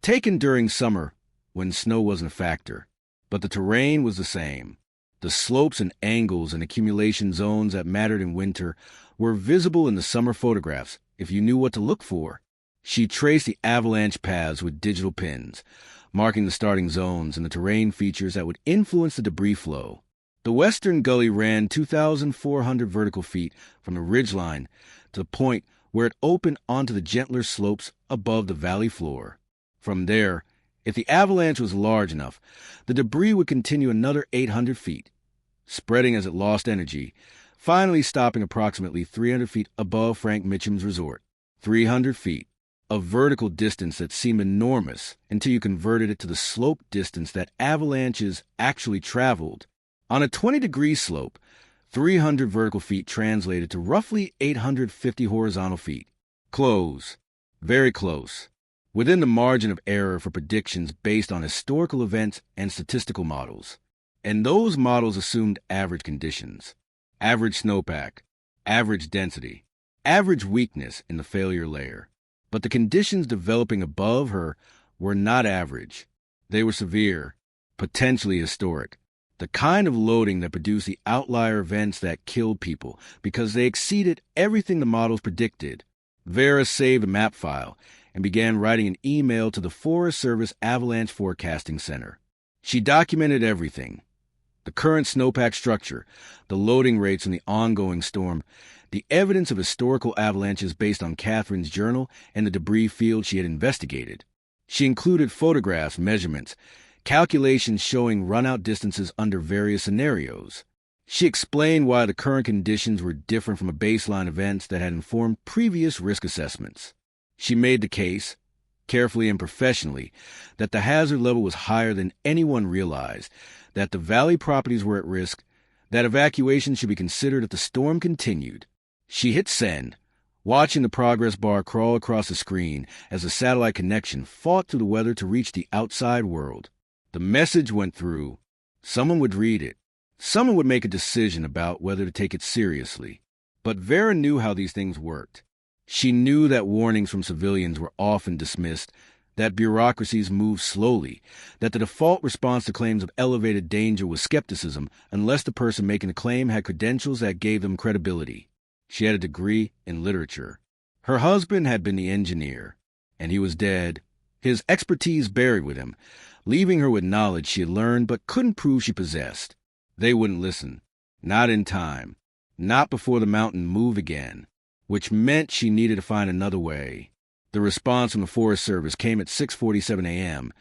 taken during summer when snow wasn't a factor, but the terrain was the same. The slopes and angles and accumulation zones that mattered in winter were visible in the summer photographs if you knew what to look for. She traced the avalanche paths with digital pins, marking the starting zones and the terrain features that would influence the debris flow. The western gully ran 2,400 vertical feet from the ridgeline to the point where it opened onto the gentler slopes above the valley floor. From there, if the avalanche was large enough, the debris would continue another 800 feet, spreading as it lost energy, finally stopping approximately 300 feet above Frank Mitchum's resort. 300 feet. A vertical distance that seemed enormous until you converted it to the slope distance that avalanches actually traveled. On a 20-degree slope, 300 vertical feet translated to roughly 850 horizontal feet. Close. Very close. Within the margin of error for predictions based on historical events and statistical models. And those models assumed average conditions, average snowpack, average density, average weakness in the failure layer. But the conditions developing above her were not average. They were severe, potentially historic, the kind of loading that produced the outlier events that killed people because they exceeded everything the models predicted. Vera saved a map file and began writing an email to the Forest Service Avalanche Forecasting Center. She documented everything: the current snowpack structure, the loading rates in the ongoing storm, the evidence of historical avalanches based on Catherine's journal, and the debris field she had investigated. She included photographs, measurements, calculations showing run-out distances under various scenarios. She explained why the current conditions were different from baseline events that had informed previous risk assessments. She made the case, carefully and professionally, that the hazard level was higher than anyone realized, that the valley properties were at risk, that evacuation should be considered if the storm continued. She hit send, watching the progress bar crawl across the screen as the satellite connection fought through the weather to reach the outside world. The message went through. Someone would read it. Someone would make a decision about whether to take it seriously. But Vera knew how these things worked. She knew that warnings from civilians were often dismissed, that bureaucracies moved slowly, that the default response to claims of elevated danger was skepticism unless the person making the claim had credentials that gave them credibility. She had a degree in literature. Her husband had been the engineer, and he was dead, his expertise buried with him, leaving her with knowledge she had learned but couldn't prove she possessed. They wouldn't listen. Not in time. Not before the mountain moved again, which meant she needed to find another way. The response from the Forest Service came at 6:47 a.m.,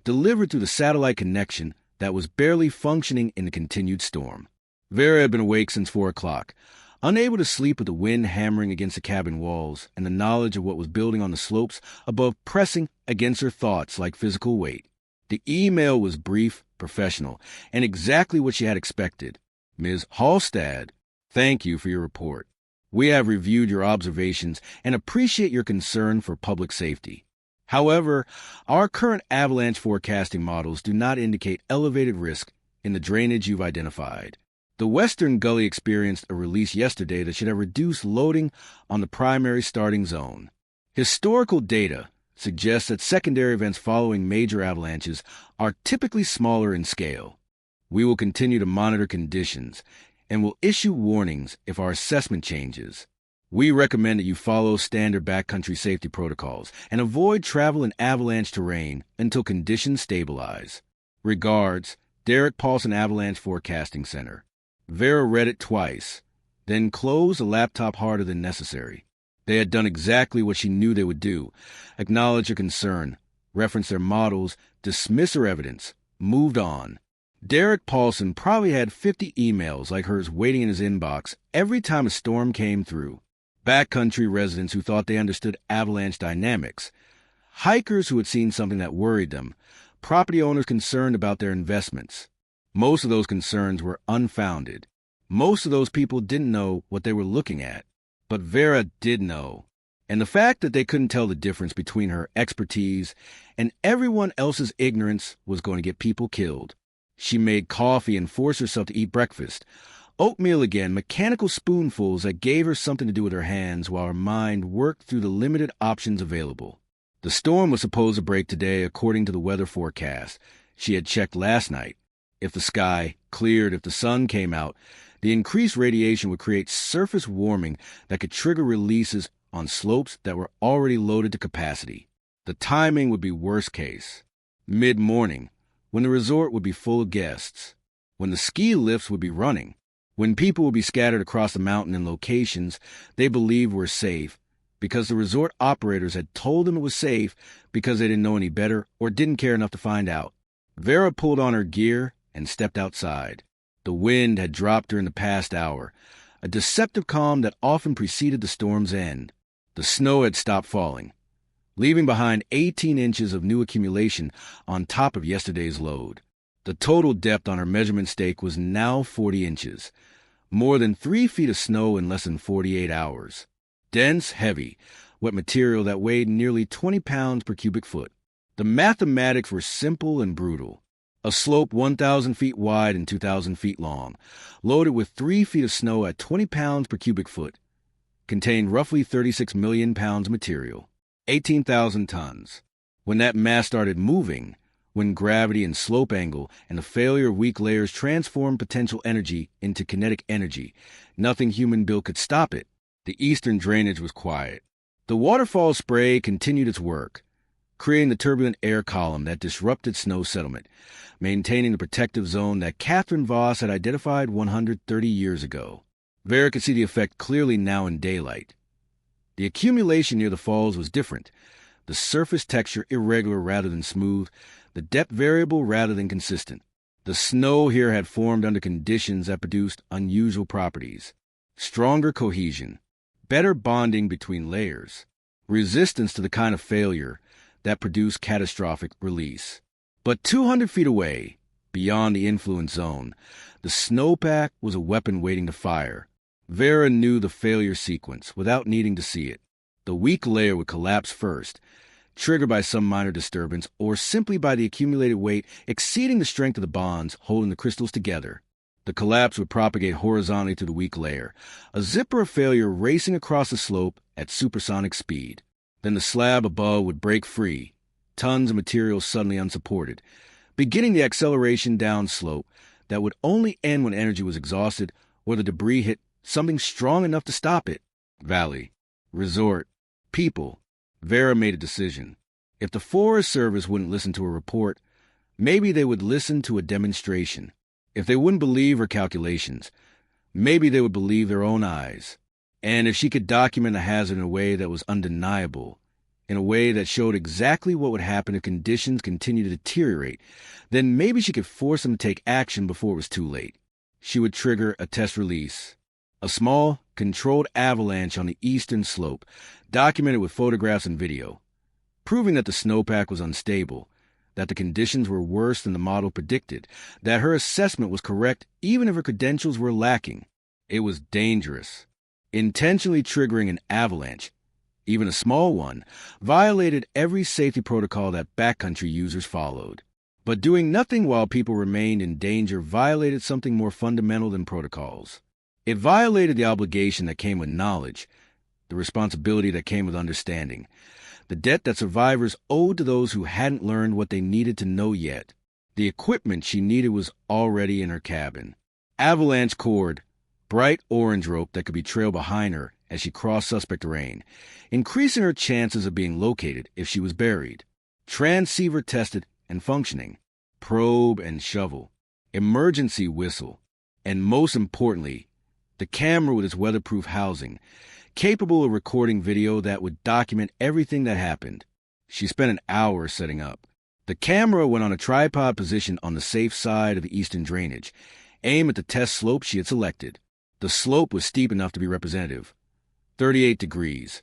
delivered through the satellite connection that was barely functioning in the continued storm. Vera had been awake since 4 o'clock, unable to sleep with the wind hammering against the cabin walls and the knowledge of what was building on the slopes above pressing against her thoughts like physical weight. The email was brief, professional, and exactly what she had expected. Ms. Halstad, thank you for your report. We have reviewed your observations and appreciate your concern for public safety. However, our current avalanche forecasting models do not indicate elevated risk in the drainage you've identified. The Western Gully experienced a release yesterday that should have reduced loading on the primary starting zone. Historical data suggests that secondary events following major avalanches are typically smaller in scale. We will continue to monitor conditions and will issue warnings if our assessment changes. We recommend that you follow standard backcountry safety protocols and avoid travel in avalanche terrain until conditions stabilize. Regards, Derek Paulson Avalanche Forecasting Center. Vera read it twice, then closed the laptop harder than necessary. They had done exactly what she knew they would do: acknowledge her concern, reference their models, dismiss her evidence, moved on. Derek Paulson probably had 50 emails like hers waiting in his inbox every time a storm came through. Backcountry residents who thought they understood avalanche dynamics, hikers who had seen something that worried them, property owners concerned about their investments. Most of those concerns were unfounded. Most of those people didn't know what they were looking at. But Vera did know, and the fact that they couldn't tell the difference between her expertise and everyone else's ignorance was going to get people killed. She made coffee and forced herself to eat breakfast. Oatmeal again, mechanical spoonfuls that gave her something to do with her hands while her mind worked through the limited options available. The storm was supposed to break today according to the weather forecast. She had checked last night. If the sky cleared, if the sun came out, the increased radiation would create surface warming that could trigger releases on slopes that were already loaded to capacity. The timing would be worst case. Mid-morning, when the resort would be full of guests, when the ski lifts would be running, when people would be scattered across the mountain in locations they believed were safe because the resort operators had told them it was safe because they didn't know any better or didn't care enough to find out. Vera pulled on her gear and stepped outside. The wind had dropped during the past hour, a deceptive calm that often preceded the storm's end. The snow had stopped falling, leaving behind 18 inches of new accumulation on top of yesterday's load. The total depth on her measurement stake was now 40 inches, more than 3 feet of snow in less than 48 hours. Dense, heavy, wet material that weighed nearly 20 pounds per cubic foot. The mathematics were simple and brutal. A slope 1,000 feet wide and 2,000 feet long, loaded with 3 feet of snow at 20 pounds per cubic foot, contained roughly 36 million pounds of material, 18,000 tons. When that mass started moving, when gravity and slope angle and the failure of weak layers transformed potential energy into kinetic energy, nothing human built could stop it. The eastern drainage was quiet. The waterfall spray continued its work, creating the turbulent air column that disrupted snow settlement, maintaining the protective zone that Catherine Voss had identified 130 years ago. Vera could see the effect clearly now in daylight. The accumulation near the falls was different, the surface texture irregular rather than smooth, the depth variable rather than consistent. The snow here had formed under conditions that produced unusual properties: stronger cohesion, better bonding between layers, resistance to the kind of failure that produced catastrophic release. But 200 feet away, beyond the influence zone, the snowpack was a weapon waiting to fire. Vera knew the failure sequence without needing to see it. The weak layer would collapse first, triggered by some minor disturbance or simply by the accumulated weight exceeding the strength of the bonds holding the crystals together. The collapse would propagate horizontally to the weak layer, a zipper of failure racing across the slope at supersonic speed. Then the slab above would break free, tons of material suddenly unsupported, beginning the acceleration down slope that would only end when energy was exhausted or the debris hit something strong enough to stop it. Valley, resort, people. Vera made a decision. If the Forest Service wouldn't listen to her report, maybe they would listen to a demonstration. If they wouldn't believe her calculations, maybe they would believe their own eyes. And if she could document the hazard in a way that was undeniable, in a way that showed exactly what would happen if conditions continued to deteriorate, then maybe she could force them to take action before it was too late. She would trigger a test release. A small, controlled avalanche on the eastern slope, documented with photographs and video, proving that the snowpack was unstable, that the conditions were worse than the model predicted, that her assessment was correct even if her credentials were lacking. It was dangerous. Intentionally triggering an avalanche, even a small one, violated every safety protocol that backcountry users followed. But doing nothing while people remained in danger violated something more fundamental than protocols. It violated the obligation that came with knowledge, the responsibility that came with understanding, the debt that survivors owed to those who hadn't learned what they needed to know yet. The equipment she needed was already in her cabin. Avalanche cord, bright orange rope that could be trailed behind her as she crossed suspect terrain, increasing her chances of being located if she was buried. Transceiver tested and functioning. Probe and shovel. Emergency whistle. And most importantly, the camera with its weatherproof housing, capable of recording video that would document everything that happened. She spent an hour setting up. The camera went on a tripod position on the safe side of the eastern drainage, aimed at the test slope she had selected. The slope was steep enough to be representative, 38 degrees,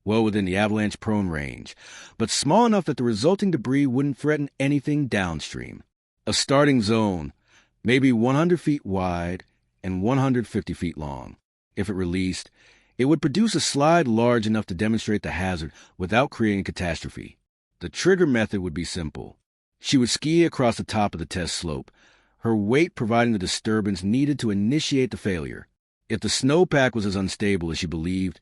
well within the avalanche-prone range, but small enough that the resulting debris wouldn't threaten anything downstream. A starting zone, maybe 100 feet wide and 150 feet long. If it released, it would produce a slide large enough to demonstrate the hazard without creating catastrophe. The trigger method would be simple. She would ski across the top of the test slope, her weight providing the disturbance needed to initiate the failure. If the snowpack was as unstable as she believed,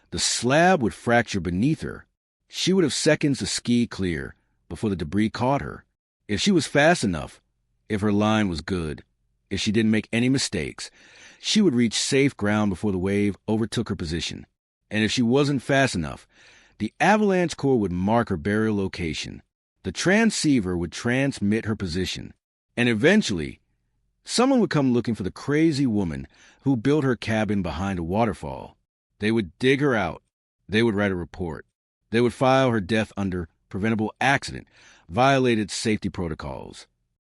the slab would fracture beneath her. She would have seconds to ski clear before the debris caught her. If she was fast enough, if her line was good, if she didn't make any mistakes, she would reach safe ground before the wave overtook her position. And if she wasn't fast enough, the avalanche core would mark her burial location. The transceiver would transmit her position. And eventually, someone would come looking for the crazy woman who built her cabin behind a waterfall. They would dig her out. They would write a report. They would file her death under preventable accident, violated safety protocols.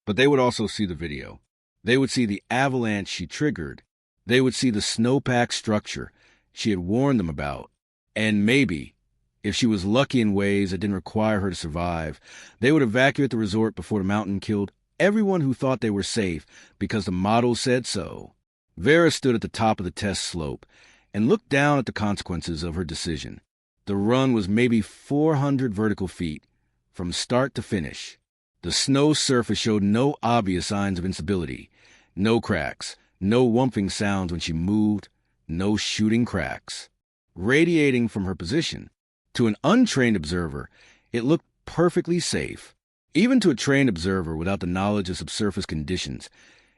But they would also see the video. They would see the avalanche she triggered. They would see the snowpack structure she had warned them about. And maybe, if she was lucky in ways that didn't require her to survive, they would evacuate the resort before the mountain killed everyone who thought they were safe because the model said so. Vera stood at the top of the test slope and looked down at the consequences of her decision. The run was maybe 400 vertical feet, from start to finish. The snow surface showed no obvious signs of instability, no cracks, no wumping sounds when she moved, no shooting cracks. Radiating from her position, to an untrained observer, it looked perfectly safe. Even to a trained observer without the knowledge of subsurface conditions,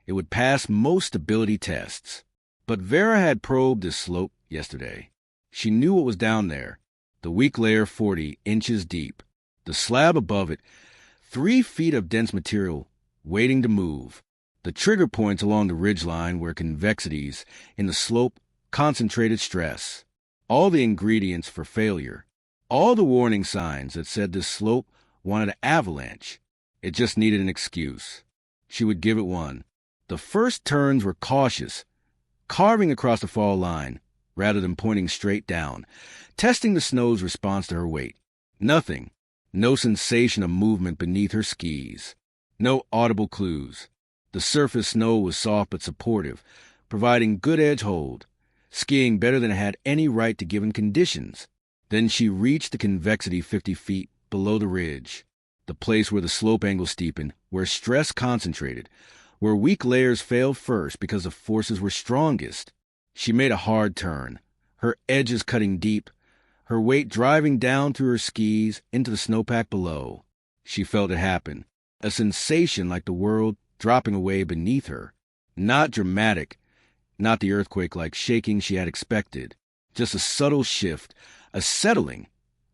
it would pass most stability tests. But Vera had probed this slope yesterday. She knew what was down there. The weak layer 40 inches deep. The slab above it, 3 feet of dense material waiting to move. The trigger points along the ridgeline were convexities in the slope, concentrated stress. All the ingredients for failure. All the warning signs that said this slope wanted an avalanche. It just needed an excuse. She would give it one. The first turns were cautious, carving across the fall line rather than pointing straight down, testing the snow's response to her weight. Nothing. No sensation of movement beneath her skis. No audible clues. The surface snow was soft but supportive, providing good edge hold, skiing better than it had any right to given conditions. Then she reached the convexity 50 feet below the ridge, the place where the slope angle steepened, where stress concentrated, where weak layers failed first because the forces were strongest. She made a hard turn, her edges cutting deep, her weight driving down through her skis into the snowpack below. She felt it happen, a sensation like the world dropping away beneath her. Not dramatic, not the earthquake-like shaking she had expected, just a subtle shift, a settling,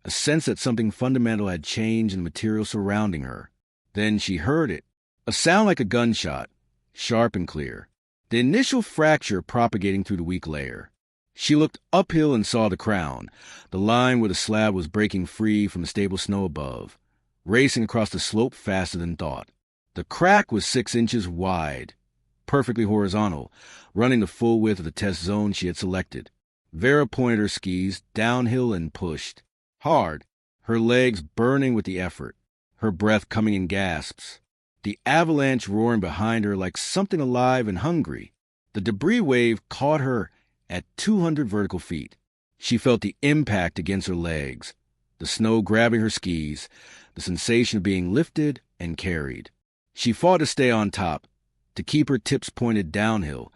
a sense that something fundamental had changed in the material surrounding her. Then she heard it, a sound like a gunshot, sharp and clear, the initial fracture propagating through the weak layer. She looked uphill and saw the crown, the line where the slab was breaking free from the stable snow above, racing across the slope faster than thought. The crack was 6 inches wide, perfectly horizontal, running the full width of the test zone she had selected. Vera pointed her skis downhill and pushed. Hard, her legs burning with the effort, her breath coming in gasps. The avalanche roaring behind her like something alive and hungry. The debris wave caught her at 200 vertical feet. She felt the impact against her legs, the snow grabbing her skis, the sensation of being lifted and carried. She fought to stay on top, to keep her tips pointed downhill,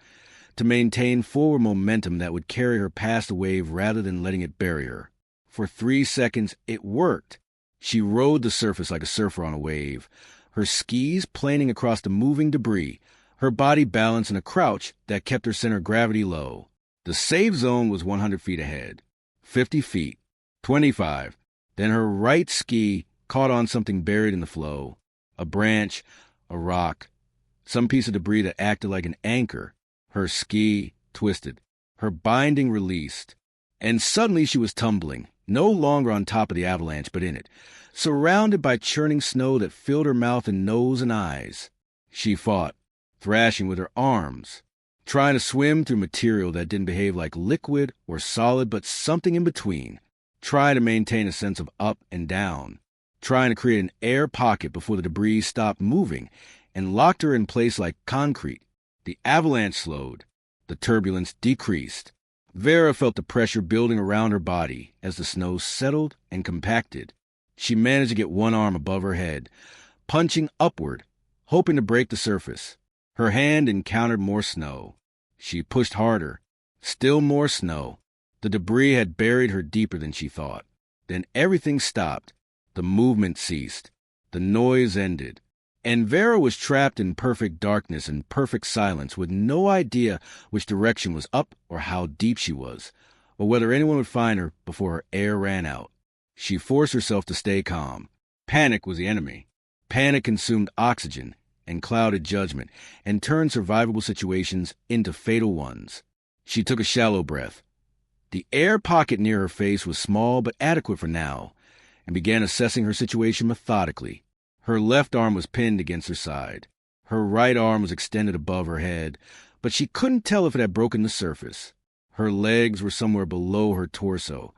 to maintain forward momentum that would carry her past the wave rather than letting it bury her. For 3 seconds, it worked. She rode the surface like a surfer on a wave, her skis planing across the moving debris, her body balanced in a crouch that kept her center of gravity low. The safe zone was 100 feet ahead, 50 feet, 25. Then her right ski caught on something buried in the flow, a branch, a rock, some piece of debris that acted like an anchor. Her ski twisted, her binding released, and suddenly she was tumbling, no longer on top of the avalanche but in it, surrounded by churning snow that filled her mouth and nose and eyes. She fought, thrashing with her arms, trying to swim through material that didn't behave like liquid or solid but something in between, trying to maintain a sense of up and down, trying to create an air pocket before the debris stopped moving and locked her in place like concrete. The avalanche slowed. The turbulence decreased. Vera felt the pressure building around her body as the snow settled and compacted. She managed to get one arm above her head, punching upward, hoping to break the surface. Her hand encountered more snow. She pushed harder. Still more snow. The debris had buried her deeper than she thought. Then everything stopped. The movement ceased. The noise ended. And Vera was trapped in perfect darkness and perfect silence with no idea which direction was up or how deep she was, or whether anyone would find her before her air ran out. She forced herself to stay calm. Panic was the enemy. Panic consumed oxygen and clouded judgment and turned survivable situations into fatal ones. She took a shallow breath. The air pocket near her face was small but adequate for now, and began assessing her situation methodically. Her left arm was pinned against her side. Her right arm was extended above her head, but she couldn't tell if it had broken the surface. Her legs were somewhere below her torso,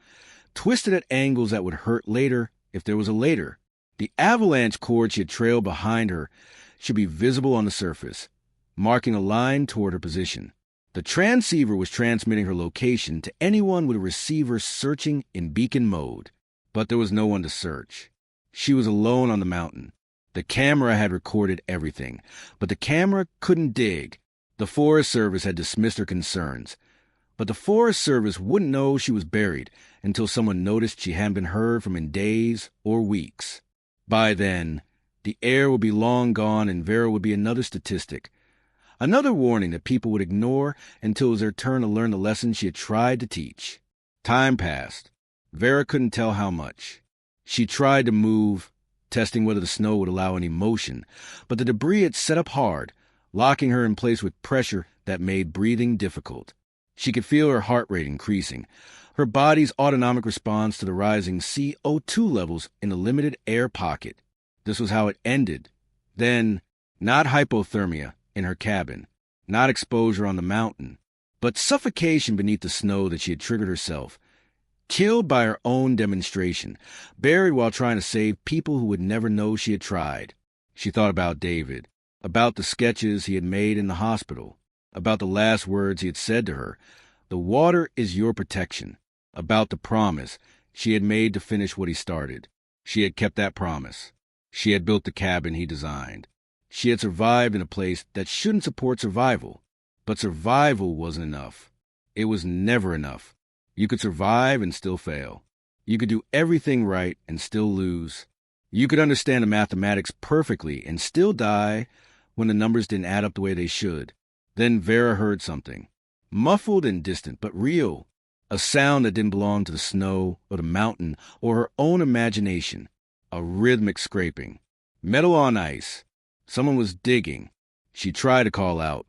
twisted at angles that would hurt later if there was a later. The avalanche cord she had trailed behind her should be visible on the surface, marking a line toward her position. The transceiver was transmitting her location to anyone with a receiver searching in beacon mode, but there was no one to search. She was alone on the mountain. The camera had recorded everything, but the camera couldn't dig. The Forest Service had dismissed her concerns, but the Forest Service wouldn't know she was buried until someone noticed she hadn't been heard from in days or weeks. By then, the air would be long gone and Vera would be another statistic, another warning that people would ignore until it was their turn to learn the lesson she had tried to teach. Time passed. Vera couldn't tell how much. She tried to move, testing whether the snow would allow any motion, but the debris had set up hard, locking her in place with pressure that made breathing difficult. She could feel her heart rate increasing, her body's autonomic response to the rising CO2 levels in the limited air pocket. This was how it ended. Then, not hypothermia in her cabin, not exposure on the mountain, but suffocation beneath the snow that she had triggered herself. Killed by her own demonstration, buried while trying to save people who would never know she had tried. She thought about David, about the sketches he had made in the hospital, about the last words he had said to her, "The water is your protection," about the promise she had made to finish what he started. She had kept that promise. She had built the cabin he designed. She had survived in a place that shouldn't support survival. But survival wasn't enough. It was never enough. You could survive and still fail. You could do everything right and still lose. You could understand the mathematics perfectly and still die when the numbers didn't add up the way they should. Then Vera heard something, muffled and distant, but real. A sound that didn't belong to the snow or the mountain or her own imagination. A rhythmic scraping. Metal on ice. Someone was digging. She tried to call out,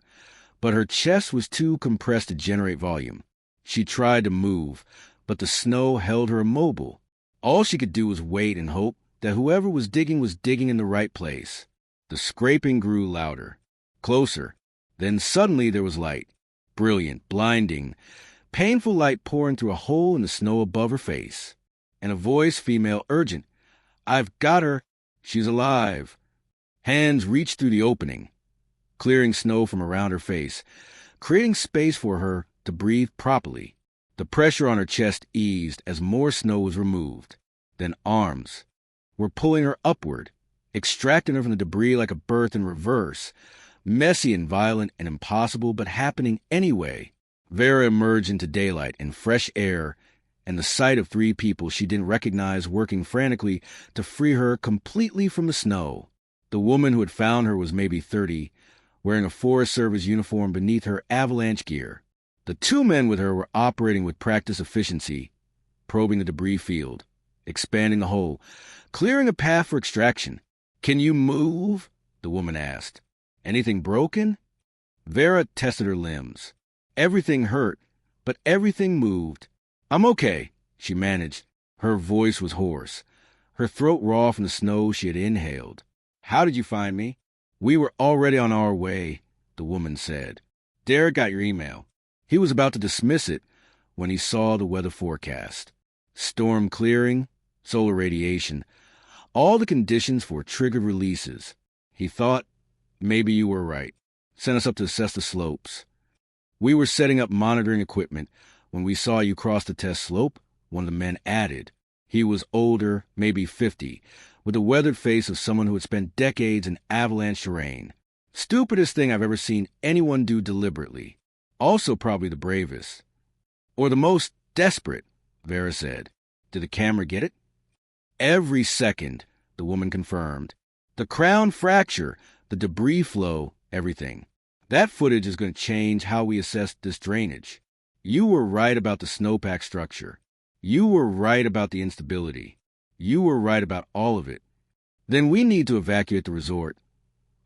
but her chest was too compressed to generate volume. She tried to move, but the snow held her immobile. All she could do was wait and hope that whoever was digging in the right place. The scraping grew louder, closer. Then suddenly there was light. Brilliant, blinding, painful light pouring through a hole in the snow above her face. And a voice, female, urgent. "I've got her. She's alive." Hands reached through the opening, clearing snow from around her face, creating space for her to breathe properly. The pressure on her chest eased as more snow was removed. Then arms were pulling her upward, extracting her from the debris like a birth in reverse, messy and violent and impossible, but happening anyway. Vera emerged into daylight and fresh air and the sight of 3 people she didn't recognize working frantically to free her completely from the snow. The woman who had found her was maybe 30, wearing a Forest Service uniform beneath her Avalanche gear. The 2 men with her were operating with practiced efficiency, probing the debris field, expanding the hole, clearing a path for extraction. "Can you move?" the woman asked. "Anything broken?" Vera tested her limbs. Everything hurt, but everything moved. "I'm okay," she managed. Her voice was hoarse, her throat raw from the snow she had inhaled. "How did you find me?" "We were already on our way," the woman said. "Derek got your email." He was about to dismiss it when he saw the weather forecast. Storm clearing, solar radiation, all the conditions for triggered releases. He thought, maybe you were right. Sent us up to assess the slopes. "We were setting up monitoring equipment when we saw you cross the test slope," one of the men added. He was older, maybe 50, with the weathered face of someone who had spent decades in avalanche terrain. "Stupidest thing I've ever seen anyone do deliberately. Also probably the bravest. Or the most desperate," Vera said. "Did the camera get it?" "Every second," the woman confirmed. "The crown fracture, the debris flow, everything. That footage is going to change how we assess this drainage. You were right about the snowpack structure. You were right about the instability. You were right about all of it. Then we need to evacuate the resort,"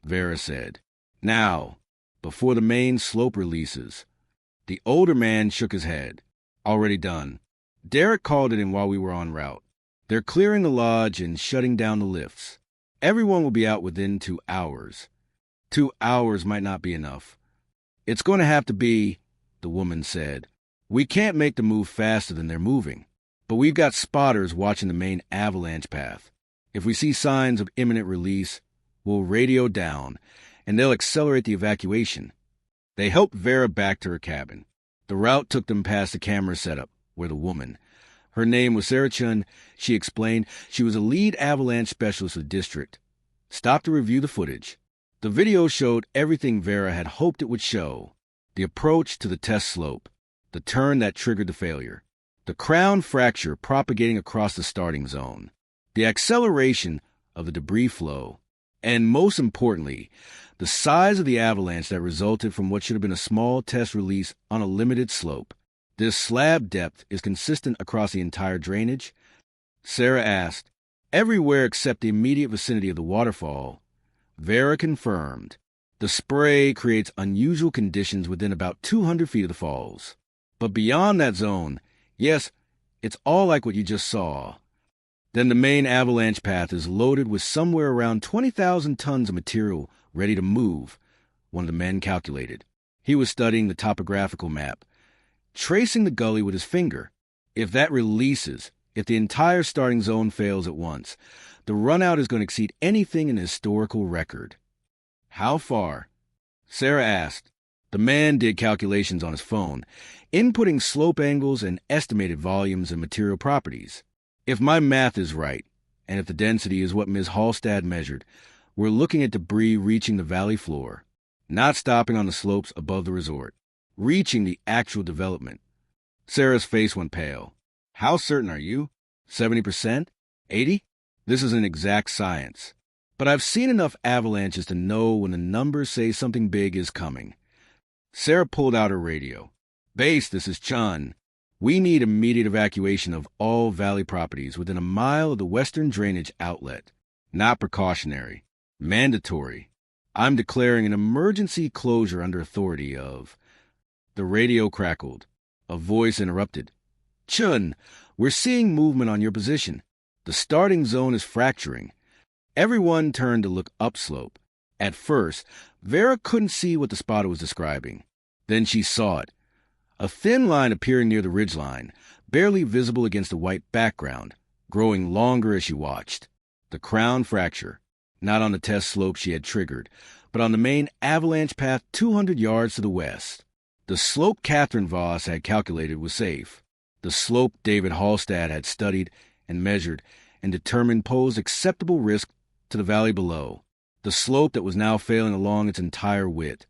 Vera said. "Now, before the main slope releases." The older man shook his head. "Already done. Derek called it in while we were en route. They're clearing the lodge and shutting down the lifts. Everyone will be out within 2 hours. 2 hours might not be enough. It's going to have to be," the woman said. "We can't make the move faster than they're moving, but we've got spotters watching the main avalanche path. If we see signs of imminent release, we'll radio down, and they'll accelerate the evacuation." They helped Vera back to her cabin. The route took them past the camera setup, where the woman. Her name was Sarah Chun. She explained she was a lead avalanche specialist of the district. Stopped to review the footage. The video showed everything Vera had hoped it would show. The approach to the test slope. The turn that triggered the failure. The crown fracture propagating across the starting zone. The acceleration of the debris flow. And most importantly, the size of the avalanche that resulted from what should have been a small test release on a limited slope. This slab depth is consistent across the entire drainage? Sarah asked. Everywhere except the immediate vicinity of the waterfall. Vera confirmed. The spray creates unusual conditions within about 200 feet of the falls. But beyond that zone, yes, it's all like what you just saw. Then the main avalanche path is loaded with somewhere around 20,000 tons of material ready to move, one of the men calculated. He was studying the topographical map, tracing the gully with his finger. If that releases, if the entire starting zone fails at once, the runout is going to exceed anything in the historical record. How far? Sarah asked. The man did calculations on his phone, inputting slope angles and estimated volumes and material properties. If my math is right, and if the density is what Ms. Halstad measured, we're looking at debris reaching the valley floor, not stopping on the slopes above the resort, reaching the actual development. Sarah's face went pale. How certain are you? 70%? 80? This is an exact science. But I've seen enough avalanches to know when the numbers say something big is coming. Sarah pulled out her radio. Base, this is Chun. We need immediate evacuation of all valley properties within a mile of the western drainage outlet. Not precautionary. Mandatory. I'm declaring an emergency closure under authority of... The radio crackled. A voice interrupted. Chun, we're seeing movement on your position. The starting zone is fracturing. Everyone turned to look upslope. At first, Vera couldn't see what the spotter was describing. Then she saw it. A thin line appearing near the ridgeline, barely visible against the white background, growing longer as she watched. The crown fracture, not on the test slope she had triggered, but on the main avalanche path 200 yards to the west. The slope Catherine Voss had calculated was safe. The slope David Halstad had studied and measured and determined posed acceptable risk to the valley below. The slope that was now failing along its entire width,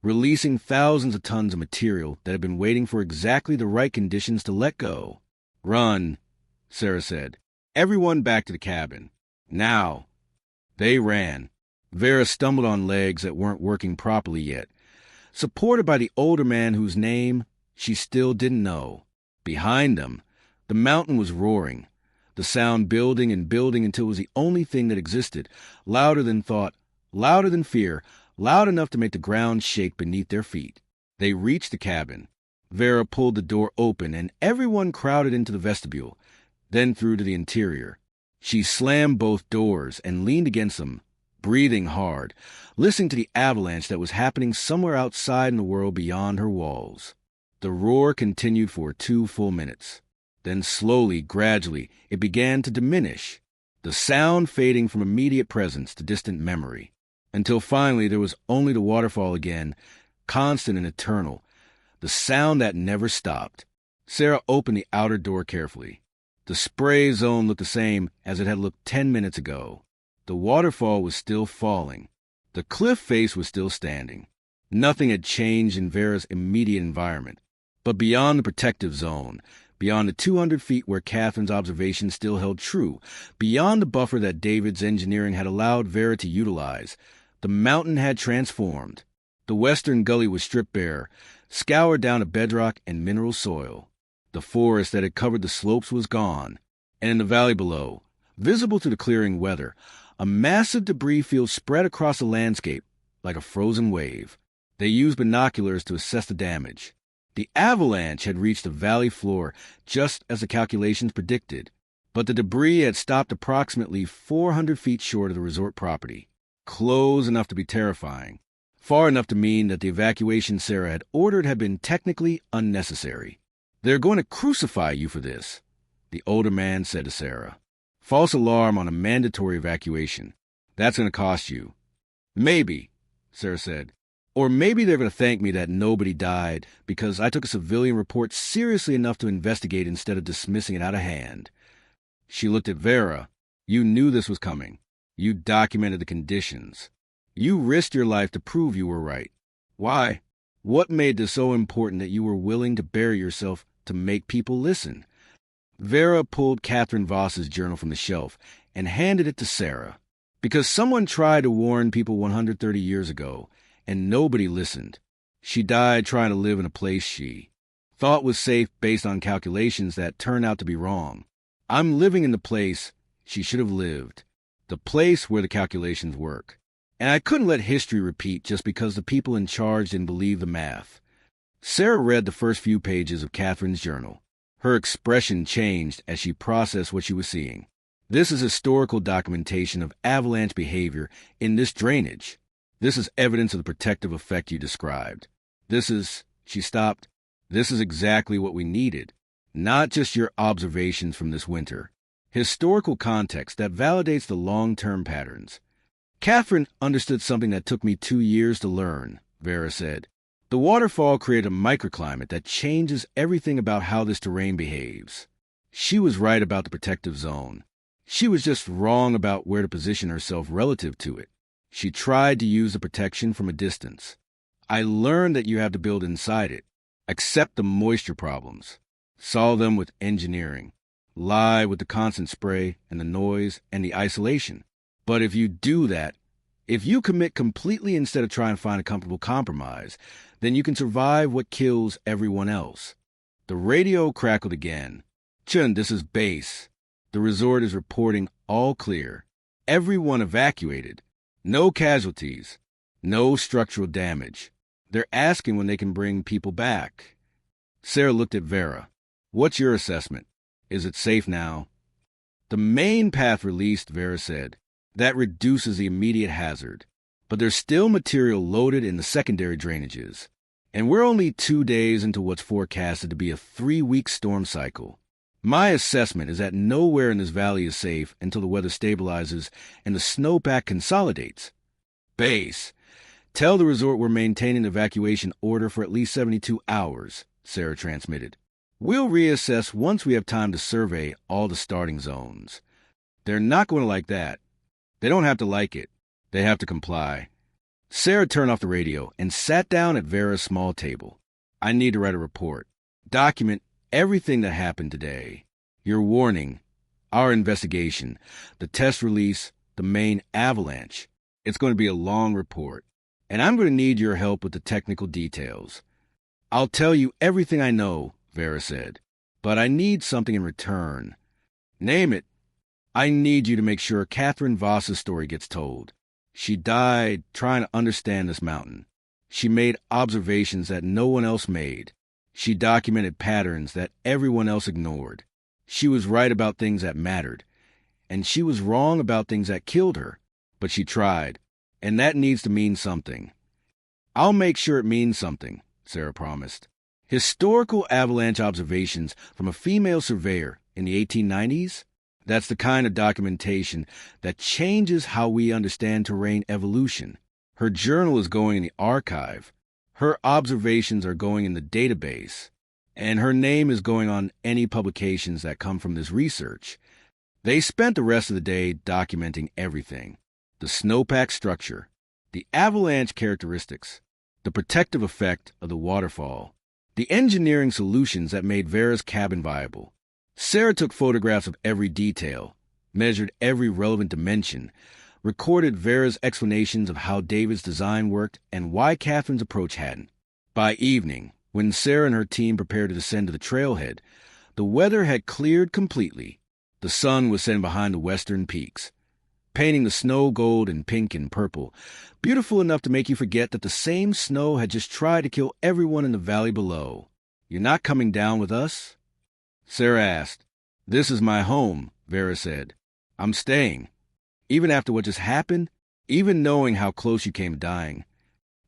releasing thousands of tons of material that had been waiting for exactly the right conditions to let go. Run, Sarah said. Everyone back to the cabin. Now. They ran. Vera stumbled on legs that weren't working properly yet, supported by the older man whose name she still didn't know. Behind them, the mountain was roaring, the sound building and building until it was the only thing that existed, louder than thought, louder than fear, loud enough to make the ground shake beneath their feet. They reached the cabin. Vera pulled the door open, and everyone crowded into the vestibule, then through to the interior. She slammed both doors and leaned against them, breathing hard, listening to the avalanche that was happening somewhere outside in the world beyond her walls. The roar continued for 2 full minutes. Then slowly, gradually, it began to diminish, the sound fading from immediate presence to distant memory, until finally there was only the waterfall again, constant and eternal, the sound that never stopped. Sarah opened the outer door carefully. The spray zone looked the same as it had looked 10 minutes ago. The waterfall was still falling. The cliff face was still standing. Nothing had changed in Vera's immediate environment. But beyond the protective zone, beyond the 200 feet where Catherine's observation still held true, beyond the buffer that David's engineering had allowed Vera to utilize, the mountain had transformed. The western gully was stripped bare, scoured down to bedrock and mineral soil. The forest that had covered the slopes was gone, and in the valley below, visible through the clearing weather, a massive debris field spread across the landscape like a frozen wave. They used binoculars to assess the damage. The avalanche had reached the valley floor just as the calculations predicted, but the debris had stopped approximately 400 feet short of the resort property, close enough to be terrifying, far enough to mean that the evacuation Sarah had ordered had been technically unnecessary. They're going to crucify you for this, the older man said to Sarah. False alarm on a mandatory evacuation. That's going to cost you. Maybe, Sarah said. Or maybe they're going to thank me that nobody died because I took a civilian report seriously enough to investigate instead of dismissing it out of hand. She looked at Vera. You knew this was coming. You documented the conditions. You risked your life to prove you were right. Why? What made this so important that you were willing to bury yourself to make people listen? Vera pulled Catherine Voss's journal from the shelf and handed it to Sarah. Because someone tried to warn people 130 years ago, and nobody listened. She died trying to live in a place she Thought was safe based on calculations that turned out to be wrong. I'm living in the place she should have lived, the place where the calculations work. And I couldn't let history repeat just because the people in charge didn't believe the math. Sarah read the first few pages of Catherine's journal. Her expression changed as she processed what she was seeing. This is historical documentation of avalanche behavior in this drainage. This is evidence of the protective effect you described. She stopped. This is exactly what we needed. Not just your observations from this winter. Historical context that validates the long-term patterns. Catherine understood something that took me 2 years to learn, Vera said. The waterfall created a microclimate that changes everything about how this terrain behaves. She was right about the protective zone. She was just wrong about where to position herself relative to it. She tried to use the protection from a distance. I learned that you have to build inside it, accept the moisture problems, solve them with engineering, lie with the constant spray and the noise and the isolation. But if you do that, if you commit completely instead of trying to find a comfortable compromise, then you can survive what kills everyone else. The radio crackled again. Chun, this is base. The resort is reporting all clear. Everyone evacuated. No casualties. No structural damage. They're asking when they can bring people back. Sarah looked at Vera. What's your assessment? Is it safe now? The main path released, Vera said. That reduces the immediate hazard. But there's still material loaded in the secondary drainages. And we're only 2 days into what's forecasted to be a 3-week storm cycle. My assessment is that nowhere in this valley is safe until the weather stabilizes and the snowpack consolidates. Base. Tell the resort we're maintaining the evacuation order for at least 72 hours, Sarah transmitted. We'll reassess once we have time to survey all the starting zones. They're not going to like that. They don't have to like it. They have to comply. Sarah turned off the radio and sat down at Vera's small table. I need to write a report. Document everything that happened today. Your warning, our investigation, the test release, the main avalanche. It's going to be a long report. And I'm going to need your help with the technical details. I'll tell you everything I know, Vera said. But I need something in return. Name it. I need you to make sure Catherine Voss's story gets told. She died trying to understand this mountain. She made observations that no one else made. She documented patterns that everyone else ignored. She was right about things that mattered. And she was wrong about things that killed her. But she tried. And that needs to mean something. I'll make sure it means something, Sarah promised. Historical avalanche observations from a female surveyor in the 1890s? That's the kind of documentation that changes how we understand terrain evolution. Her journal is going in the archive. Her observations are going in the database. And her name is going on any publications that come from this research. They spent the rest of the day documenting everything. The snowpack structure, the avalanche characteristics, the protective effect of the waterfall, the engineering solutions that made Vera's cabin viable. Sarah took photographs of every detail, measured every relevant dimension, recorded Vera's explanations of how David's design worked and why Catherine's approach hadn't. By evening, when Sarah and her team prepared to descend to the trailhead, the weather had cleared completely. The sun was setting behind the western peaks, painting the snow gold and pink and purple, beautiful enough to make you forget that the same snow had just tried to kill everyone in the valley below. You're not coming down with us? Sarah asked. This is my home, Vera said. I'm staying. Even after what just happened, even knowing how close you came to dying.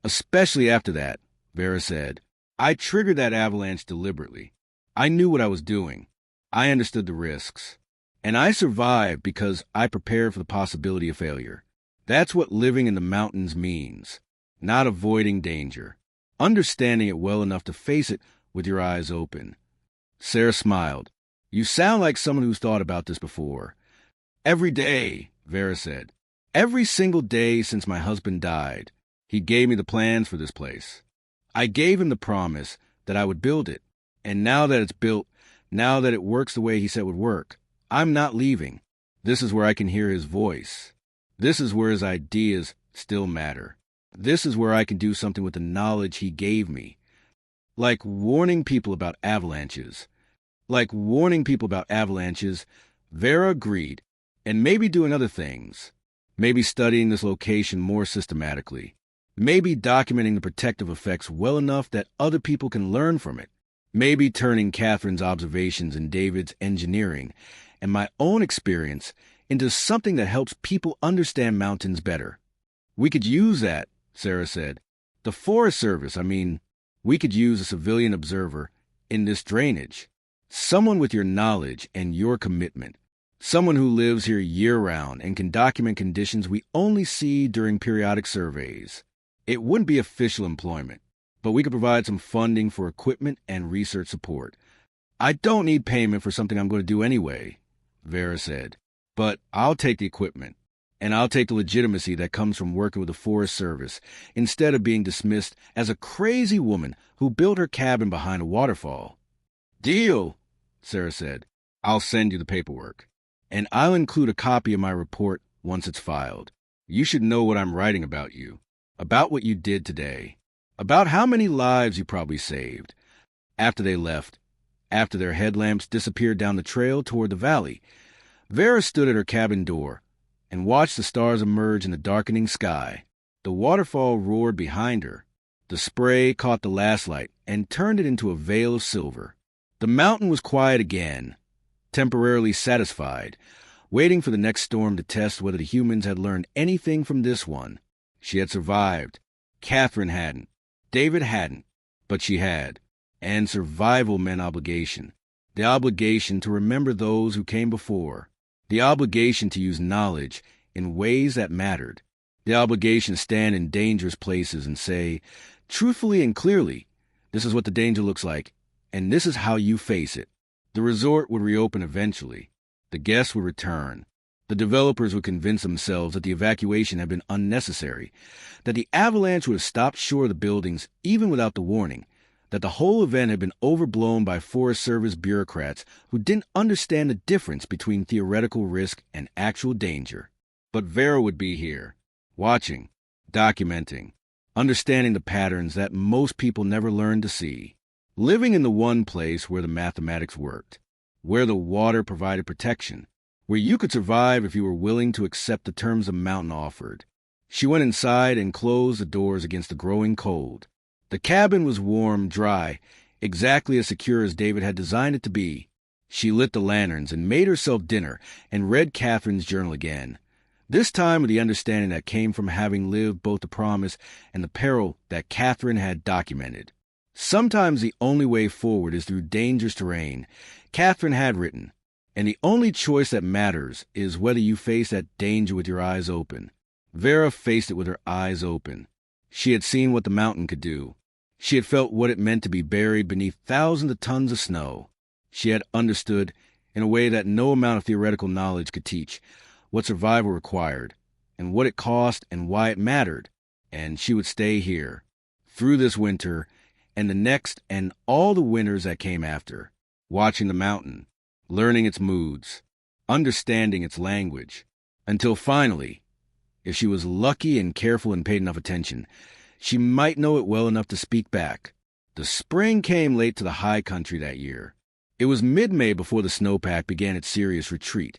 Especially after that, Vera said. I triggered that avalanche deliberately. I knew what I was doing. I understood the risks. And I survived because I prepared for the possibility of failure. That's what living in the mountains means. Not avoiding danger. Understanding it well enough to face it with your eyes open. Sarah smiled. You sound like someone who's thought about this before. Every day, Vera said. Every single day since my husband died, he gave me the plans for this place. I gave him the promise that I would build it. And now that it's built, now that it works the way he said it would work, I'm not leaving. This is where I can hear his voice. This is where his ideas still matter. This is where I can do something with the knowledge he gave me. Like warning people about avalanches. Like warning people about avalanches, Vera agreed, and maybe doing other things. Maybe studying this location more systematically. Maybe documenting the protective effects well enough that other people can learn from it. Maybe turning Catherine's observations and David's engineering and my own experience into something that helps people understand mountains better. We could use that, Sarah said. The Forest Service, we could use a civilian observer in this drainage. Someone with your knowledge and your commitment. Someone who lives here year-round and can document conditions we only see during periodic surveys. It wouldn't be official employment, but we could provide some funding for equipment and research support. I don't need payment for something I'm going to do anyway, Vera said, but I'll take the equipment, and I'll take the legitimacy that comes from working with the Forest Service instead of being dismissed as a crazy woman who built her cabin behind a waterfall. Deal, Sarah said. I'll send you the paperwork, and I'll include a copy of my report once it's filed. You should know what I'm writing about you, about what you did today, about how many lives you probably saved. After they left, after their headlamps disappeared down the trail toward the valley, Vera stood at her cabin door and watched the stars emerge in the darkening sky. The waterfall roared behind her. The spray caught the last light and turned it into a veil of silver. The mountain was quiet again, temporarily satisfied, waiting for the next storm to test whether the humans had learned anything from this one. She had survived. Catherine hadn't. David hadn't. But she had. And survival meant obligation. The obligation to remember those who came before. The obligation to use knowledge in ways that mattered. The obligation to stand in dangerous places and say, truthfully and clearly, this is what the danger looks like, and this is how you face it. The resort would reopen eventually. The guests would return. The developers would convince themselves that the evacuation had been unnecessary, that the avalanche would have stopped short of the buildings even without the warning, that the whole event had been overblown by Forest Service bureaucrats who didn't understand the difference between theoretical risk and actual danger. But Vera would be here, watching, documenting, understanding the patterns that most people never learned to see, living in the one place where the mathematics worked, where the water provided protection, where you could survive if you were willing to accept the terms the mountain offered. She went inside and closed the doors against the growing cold. The cabin was warm, dry, exactly as secure as David had designed it to be. She lit the lanterns and made herself dinner and read Catherine's journal again, this time with the understanding that came from having lived both the promise and the peril that Catherine had documented. Sometimes the only way forward is through dangerous terrain, Catherine had written, and the only choice that matters is whether you face that danger with your eyes open. Vera faced it with her eyes open. She had seen what the mountain could do. She had felt what it meant to be buried beneath thousands of tons of snow. She had understood, in a way that no amount of theoretical knowledge could teach, what survival required, and what it cost and why it mattered. And she would stay here, through this winter, and the next and all the winters that came after, watching the mountain, learning its moods, understanding its language, until finally, if she was lucky and careful and paid enough attention, she might know it well enough to speak back. The spring came late to the high country that year. It was mid-May before the snowpack began its serious retreat,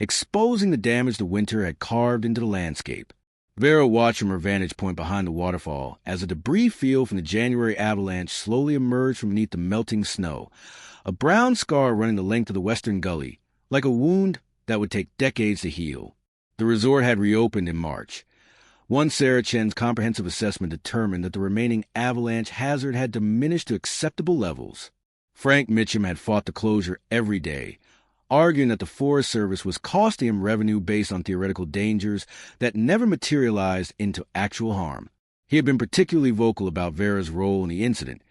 exposing the damage the winter had carved into the landscape. Vera watched from her vantage point behind the waterfall as a debris field from the January avalanche slowly emerged from beneath the melting snow, a brown scar running the length of the western gully, like a wound that would take decades to heal. The resort had reopened in March. One Sarah Chen's comprehensive assessment determined that the remaining avalanche hazard had diminished to acceptable levels. Frank Mitchum had fought the closure every day, arguing that the Forest Service was costing him revenue based on theoretical dangers that never materialized into actual harm. He had been particularly vocal about Vera's role in the incident,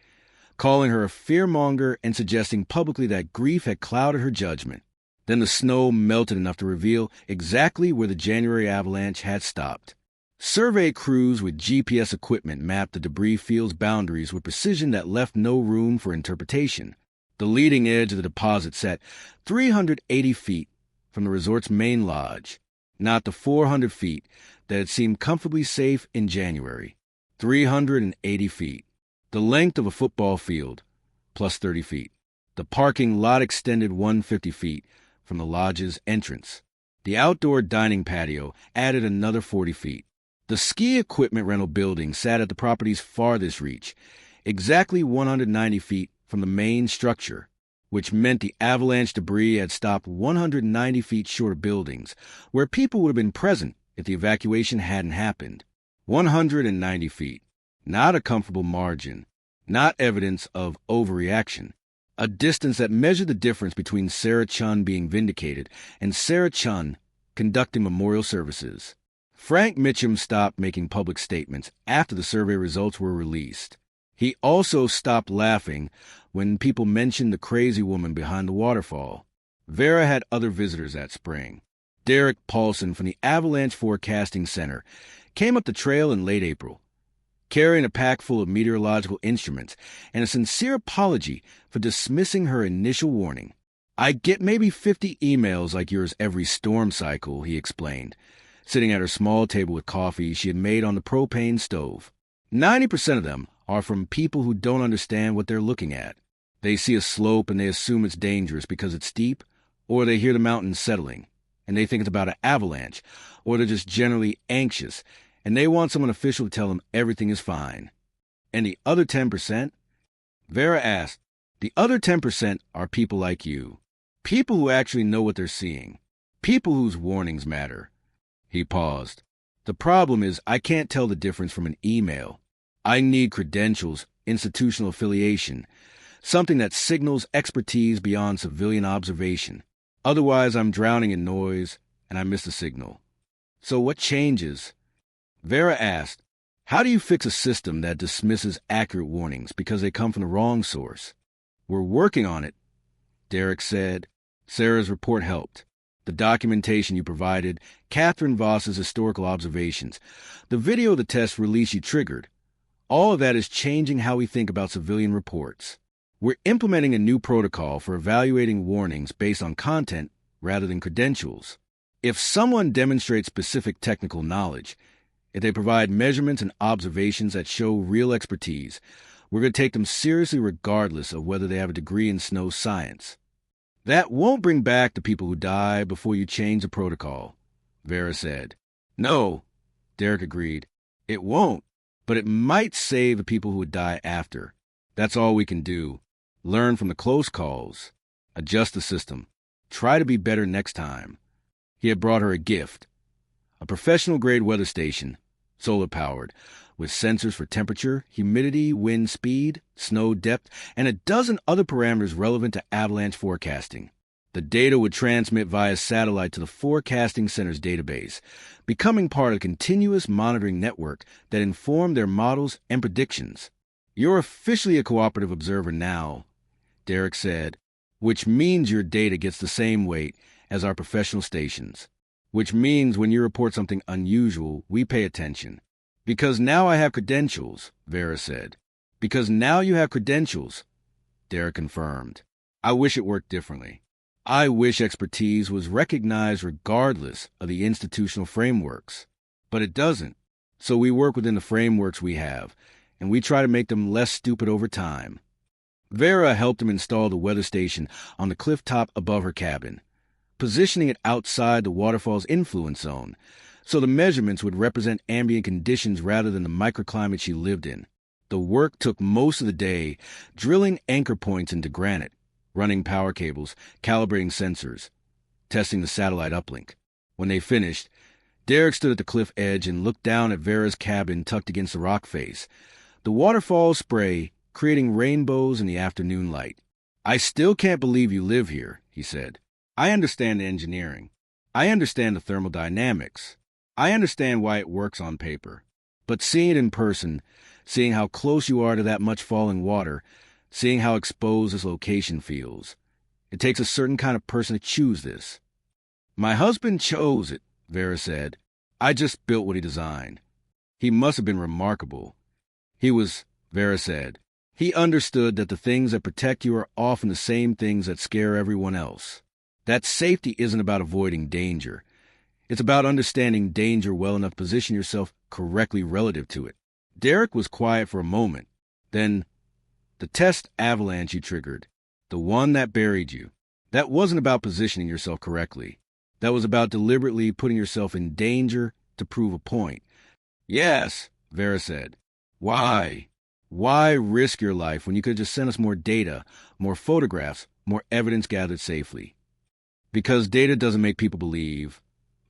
calling her a fearmonger and suggesting publicly that grief had clouded her judgment. Then the snow melted enough to reveal exactly where the January avalanche had stopped. Survey crews with GPS equipment mapped the debris field's boundaries with precision that left no room for interpretation. The leading edge of the deposit sat 380 feet from the resort's main lodge, not the 400 feet that had seemed comfortably safe in January. 380 feet. The length of a football field, plus 30 feet. The parking lot extended 150 feet from the lodge's entrance. The outdoor dining patio added another 40 feet. The ski equipment rental building sat at the property's farthest reach, exactly 190 feet from the main structure, which meant the avalanche debris had stopped 190 feet short of buildings, where people would have been present if the evacuation hadn't happened. 190 feet. Not a comfortable margin. Not evidence of overreaction. A distance that measured the difference between Sarah Chun being vindicated and Sarah Chun conducting memorial services. Frank Mitchum stopped making public statements after the survey results were released. He also stopped laughing when people mentioned the crazy woman behind the waterfall. Vera had other visitors that spring. Derek Paulson from the Avalanche Forecasting Center came up the trail in late April, carrying a pack full of meteorological instruments and a sincere apology for dismissing her initial warning. "I get maybe 50 emails like yours every storm cycle," he explained, sitting at her small table with coffee she had made on the propane stove. 90% of them are from people who don't understand what they're looking at. They see a slope and they assume it's dangerous because it's steep, or they hear the mountains settling, and they think it's about an avalanche, or they're just generally anxious, and they want someone official to tell them everything is fine. And the other 10%? Vera asked. The other 10% are people like you. People who actually know what they're seeing. People whose warnings matter. He paused. The problem is I can't tell the difference from an email. I need credentials, institutional affiliation, something that signals expertise beyond civilian observation. Otherwise, I'm drowning in noise, and I miss the signal. So what changes? Vera asked, how do you fix a system that dismisses accurate warnings because they come from the wrong source? We're working on it, Derek said. Sarah's report helped. The documentation you provided, Catherine Voss's historical observations, the video of the test release you triggered, all of that is changing how we think about civilian reports. We're implementing a new protocol for evaluating warnings based on content rather than credentials. If someone demonstrates specific technical knowledge, if they provide measurements and observations that show real expertise, we're going to take them seriously regardless of whether they have a degree in snow science. That won't bring back the people who die before you change the protocol, Vera said. No, Derek agreed. It won't, but it might save the people who would die after. That's all we can do. Learn from the close calls. Adjust the system. Try to be better next time. He had brought her a gift. A professional-grade weather station, solar-powered, with sensors for temperature, humidity, wind speed, snow depth, and a dozen other parameters relevant to avalanche forecasting. The data would transmit via satellite to the Forecasting Center's database, becoming part of a continuous monitoring network that informed their models and predictions. You're officially a cooperative observer now, Derek said, which means your data gets the same weight as our professional stations, which means when you report something unusual, we pay attention. Because now I have credentials, Vera said. Because now you have credentials, Derek confirmed. I wish it worked differently. I wish expertise was recognized regardless of the institutional frameworks. But it doesn't. So we work within the frameworks we have, and we try to make them less stupid over time. Vera helped him install the weather station on the cliff top above her cabin, positioning it outside the waterfall's influence zone, so the measurements would represent ambient conditions rather than the microclimate she lived in. The work took most of the day, drilling anchor points into granite, running power cables, calibrating sensors, testing the satellite uplink. When they finished, Derek stood at the cliff edge and looked down at Vera's cabin tucked against the rock face, the waterfall spray creating rainbows in the afternoon light. I still can't believe you live here, he said. I understand the engineering. I understand the thermodynamics. I understand why it works on paper. But seeing it in person, seeing how close you are to that much falling water, seeing how exposed this location feels, it takes a certain kind of person to choose this. My husband chose it, Vera said. I just built what he designed. He must have been remarkable. He was, Vera said. He understood that the things that protect you are often the same things that scare everyone else. That safety isn't about avoiding danger. It's about understanding danger well enough to position yourself correctly relative to it. Derek was quiet for a moment, Then, the test avalanche you triggered, the one that buried you, that wasn't about positioning yourself correctly. That was about deliberately putting yourself in danger to prove a point. Yes, Vera said. Why? Why risk your life when you could just send us more data, more photographs, more evidence gathered safely? Because data doesn't make people believe,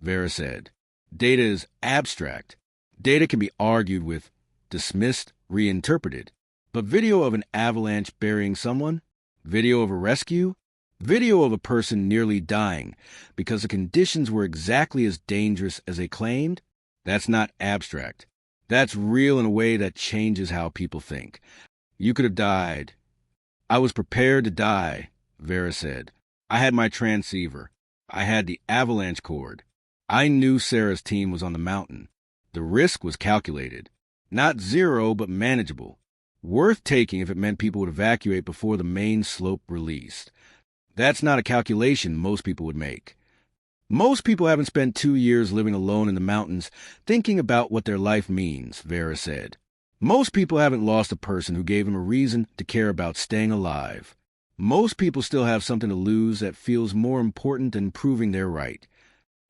Vera said. Data is abstract. Data can be argued with, dismissed, reinterpreted. But video of an avalanche burying someone, video of a rescue, video of a person nearly dying because the conditions were exactly as dangerous as they claimed, that's not abstract. That's real in a way that changes how people think. You could have died. I was prepared to die, Vera said. I had my transceiver. I had the avalanche cord. I knew Sarah's team was on the mountain. The risk was calculated. Not zero, but manageable. Worth taking if it meant people would evacuate before the main slope released. That's not a calculation most people would make. Most people haven't spent 2 years living alone in the mountains thinking about what their life means, Vera said. Most people haven't lost a person who gave them a reason to care about staying alive. Most people still have something to lose that feels more important than proving they're right.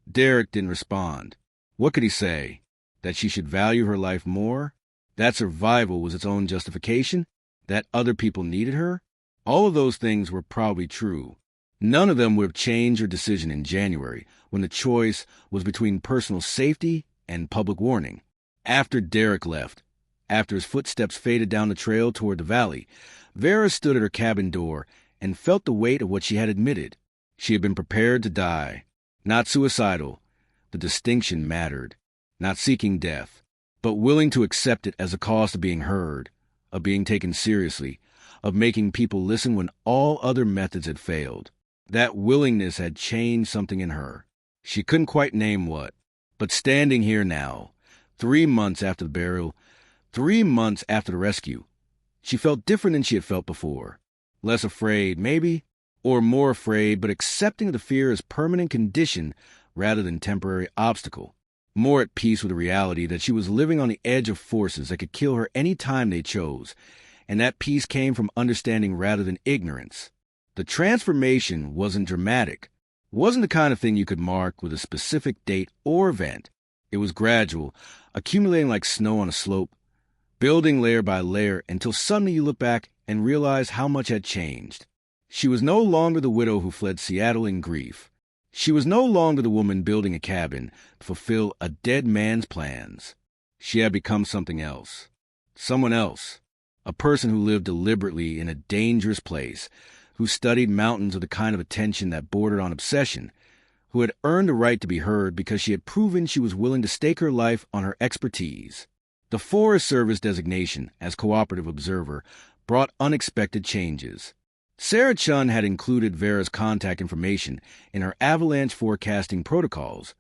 Derek didn't respond. What could he say? That she should value her life more? That survival was its own justification? That other people needed her? All of those things were probably true. None of them would have changed her decision in January, when the choice was between personal safety and public warning. After Derek left, after his footsteps faded down the trail toward the valley, Vera stood at her cabin door and felt the weight of what she had admitted. She had been prepared to die. Not suicidal. The distinction mattered. Not seeking death, but willing to accept it as a cost of being heard, of being taken seriously, of making people listen when all other methods had failed. That willingness had changed something in her. She couldn't quite name what. But standing here now, 3 months after the burial, 3 months after the rescue, she felt different than she had felt before. Less afraid, maybe, or more afraid, but accepting the fear as permanent condition rather than temporary obstacle. More at peace with the reality that she was living on the edge of forces that could kill her any time they chose, and that peace came from understanding rather than ignorance. The transformation wasn't dramatic, wasn't the kind of thing you could mark with a specific date or event. It was gradual, accumulating like snow on a slope, building layer by layer until suddenly you look back and realize how much had changed. She was no longer the widow who fled Seattle in grief. She was no longer the woman building a cabin to fulfill a dead man's plans. She had become something else. Someone else. A person who lived deliberately in a dangerous place, who studied mountains with a kind of attention that bordered on obsession, who had earned the right to be heard because she had proven she was willing to stake her life on her expertise. The Forest Service designation as cooperative observer brought unexpected changes. Sarah Chun had included Vera's contact information in her avalanche forecasting protocols,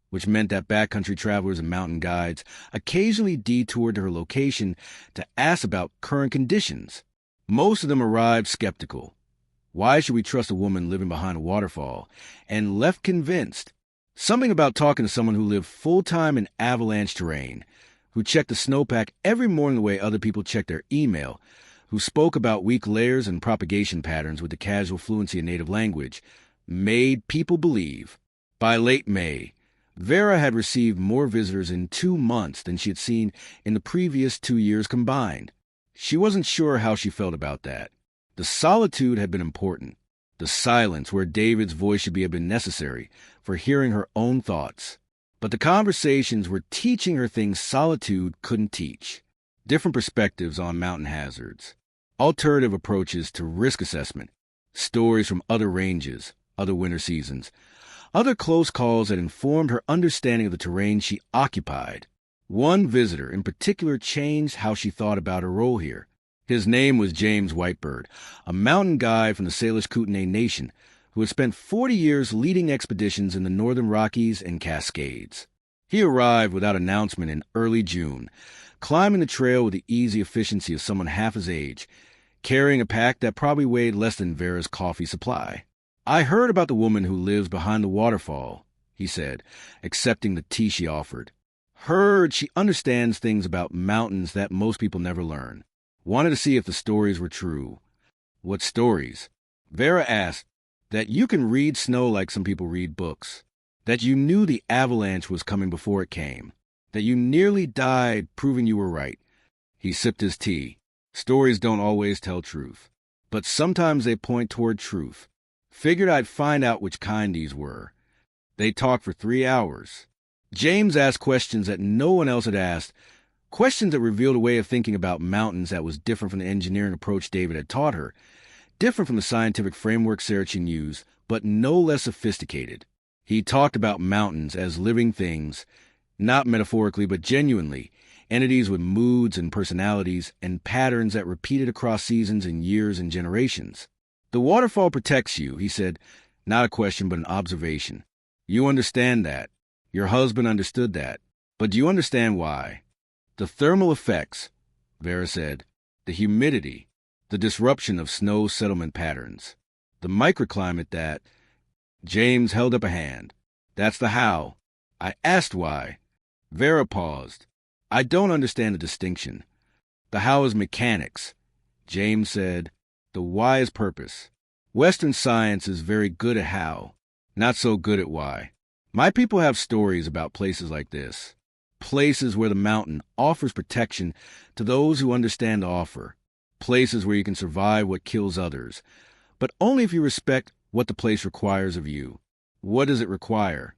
which meant that backcountry travelers and mountain guides occasionally detoured to her location to ask about current conditions. Most of them arrived skeptical. Why should we trust a woman living behind a waterfall? And left convinced. Something about talking to someone who lived full-time in avalanche terrain, who checked the snowpack every morning the way other people check their email, who spoke about weak layers and propagation patterns with the casual fluency of native language, made people believe. By late May, Vera had received more visitors in 2 months than she had seen in the previous 2 years combined. She wasn't sure how she felt about that. The solitude had been important. The silence where David's voice should have been necessary for hearing her own thoughts. But the conversations were teaching her things solitude couldn't teach. Different perspectives on mountain hazards. Alternative approaches to risk assessment. Stories from other ranges, other winter seasons. Other close calls that informed her understanding of the terrain she occupied. One visitor in particular changed how she thought about her role here. His name was James Whitebird, a mountain guide from the Salish Kootenai Nation who had spent 40 years leading expeditions in the Northern Rockies and Cascades. He arrived without announcement in early June, climbing the trail with the easy efficiency of someone half his age, carrying a pack that probably weighed less than Vera's coffee supply. "I heard about the woman who lives behind the waterfall," he said, accepting the tea she offered. "Heard she understands things about mountains that most people never learn. Wanted to see if the stories were true. What stories? Vera asked. That you can read snow like some people read books. That you knew the avalanche was coming before it came. That you nearly died proving you were right. He sipped his tea. Stories don't always tell truth, but sometimes they point toward truth. Figured I'd find out which kind these were. They talked for 3 hours. James asked questions that no one else had asked, questions that revealed a way of thinking about mountains that was different from the engineering approach David had taught her, different from the scientific framework Saracen used, but no less sophisticated. He talked about mountains as living things, not metaphorically but genuinely, entities with moods and personalities and patterns that repeated across seasons and years and generations. The waterfall protects you, he said, not a question but an observation. You understand that. Your husband understood that. But do you understand why? The thermal effects, Vera said, the humidity, the disruption of snow settlement patterns, the microclimate that... James held up a hand. That's the how. I asked why. Vera paused. I don't understand the distinction. The how is mechanics. James said, the why is purpose. Western science is very good at how, not so good at why. My people have stories about places like this. Places where the mountain offers protection to those who understand the offer. Places where you can survive what kills others, but only if you respect what the place requires of you. What does it require?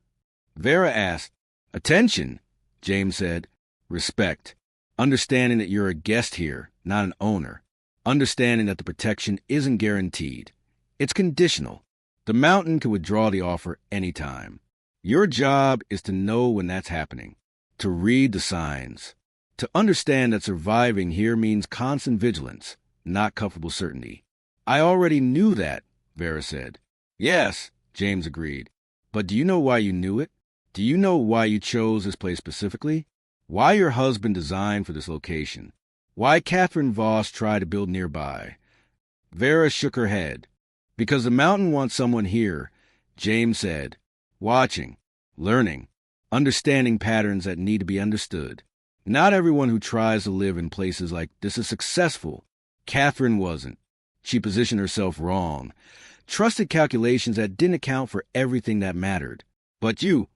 Vera asked. Attention, James said. Respect. Understanding that you're a guest here, not an owner. Understanding that the protection isn't guaranteed. It's conditional. The mountain can withdraw the offer anytime. Your job is to know when that's happening, to read the signs, to understand that surviving here means constant vigilance, not comfortable certainty. I already knew that, Vera said. Yes, James agreed. But do you know why you knew it? Do you know why you chose this place specifically? Why your husband designed for this location? Why Catherine Voss tried to build nearby? Vera shook her head. Because the mountain wants someone here, James said. Watching, learning, understanding patterns that need to be understood. Not everyone who tries to live in places like this is successful. Catherine wasn't. She positioned herself wrong. Trusted calculations that didn't account for everything that mattered. But you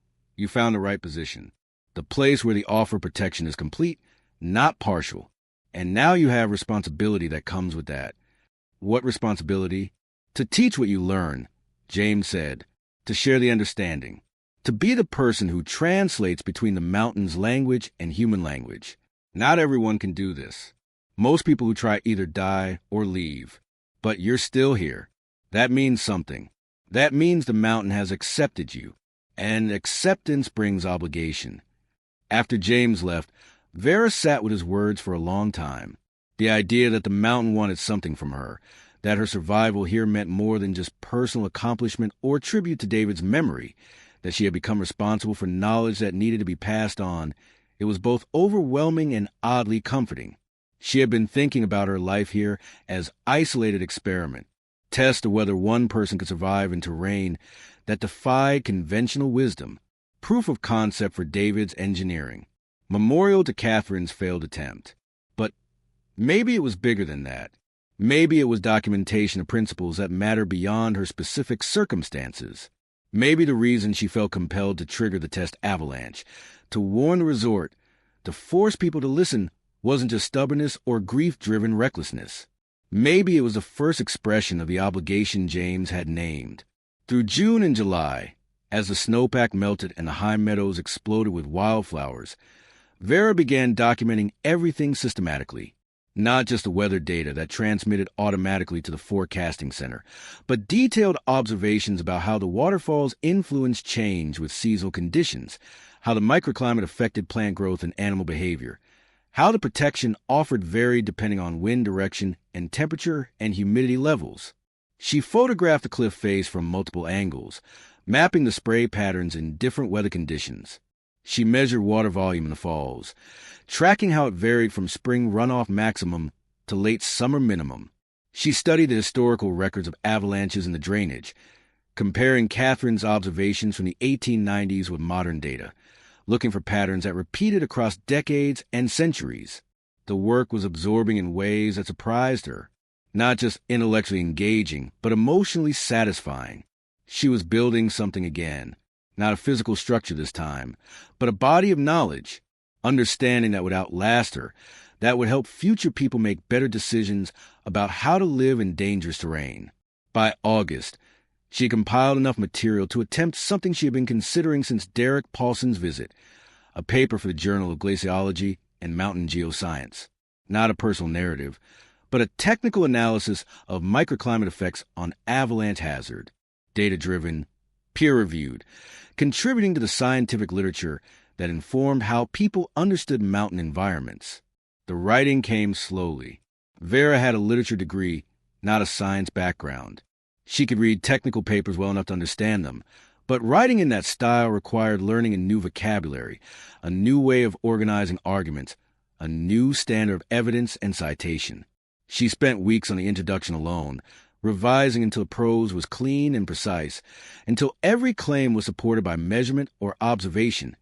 found the right position. The place where the offer of protection is complete, not partial. And now you have responsibility that comes with that. What responsibility? To teach what you learn, James said. To share the understanding. To be the person who translates between the mountain's language and human language. Not everyone can do this. Most people who try either die or leave. But you're still here. That means something. That means the mountain has accepted you. And acceptance brings obligation. After James left, Vera sat with his words for a long time. The idea that the mountain wanted something from her, that her survival here meant more than just personal accomplishment or tribute to David's memory, that she had become responsible for knowledge that needed to be passed on, it was both overwhelming and oddly comforting. She had been thinking about her life here as isolated experiment, test of whether one person could survive in terrain that defied conventional wisdom, proof of concept for David's engineering, memorial to Catherine's failed attempt. But maybe it was bigger than that. Maybe it was documentation of principles that matter beyond her specific circumstances. Maybe the reason she felt compelled to trigger the test Avalanche, to warn the resort, to force people to listen, wasn't just stubbornness or grief-driven recklessness. Maybe it was the first expression of the obligation James had named. Through June and July, as the snowpack melted and the high meadows exploded with wildflowers, Vera began documenting everything systematically. Not just the weather data that transmitted automatically to the forecasting center, but detailed observations about how the waterfalls influenced change with seasonal conditions, how the microclimate affected plant growth and animal behavior, how the protection offered varied depending on wind direction and temperature and humidity levels. She photographed the cliff face from multiple angles, mapping the spray patterns in different weather conditions. She measured water volume in the falls, tracking how it varied from spring runoff maximum to late summer minimum. She studied the historical records of avalanches in the drainage, comparing Catherine's observations from the 1890s with modern data, looking for patterns that repeated across decades and centuries. The work was absorbing in ways that surprised her. Not just intellectually engaging, but emotionally satisfying. She was building something again. Not a physical structure this time, but a body of knowledge, understanding that would outlast her, that would help future people make better decisions about how to live in dangerous terrain. By August, she had compiled enough material to attempt something she had been considering since Derek Paulson's visit, a paper for the Journal of Glaciology and Mountain Geoscience. Not a personal narrative, but a technical analysis of microclimate effects on avalanche hazard, data-driven, peer-reviewed, contributing to the scientific literature that informed how people understood mountain environments. The writing came slowly. Vera had a literature degree, not a science background. She could read technical papers well enough to understand them, but writing in that style required learning a new vocabulary, a new way of organizing arguments, a new standard of evidence and citation. She spent weeks on the introduction alone, revising until prose was clean and precise, until every claim was supported by measurement or observation,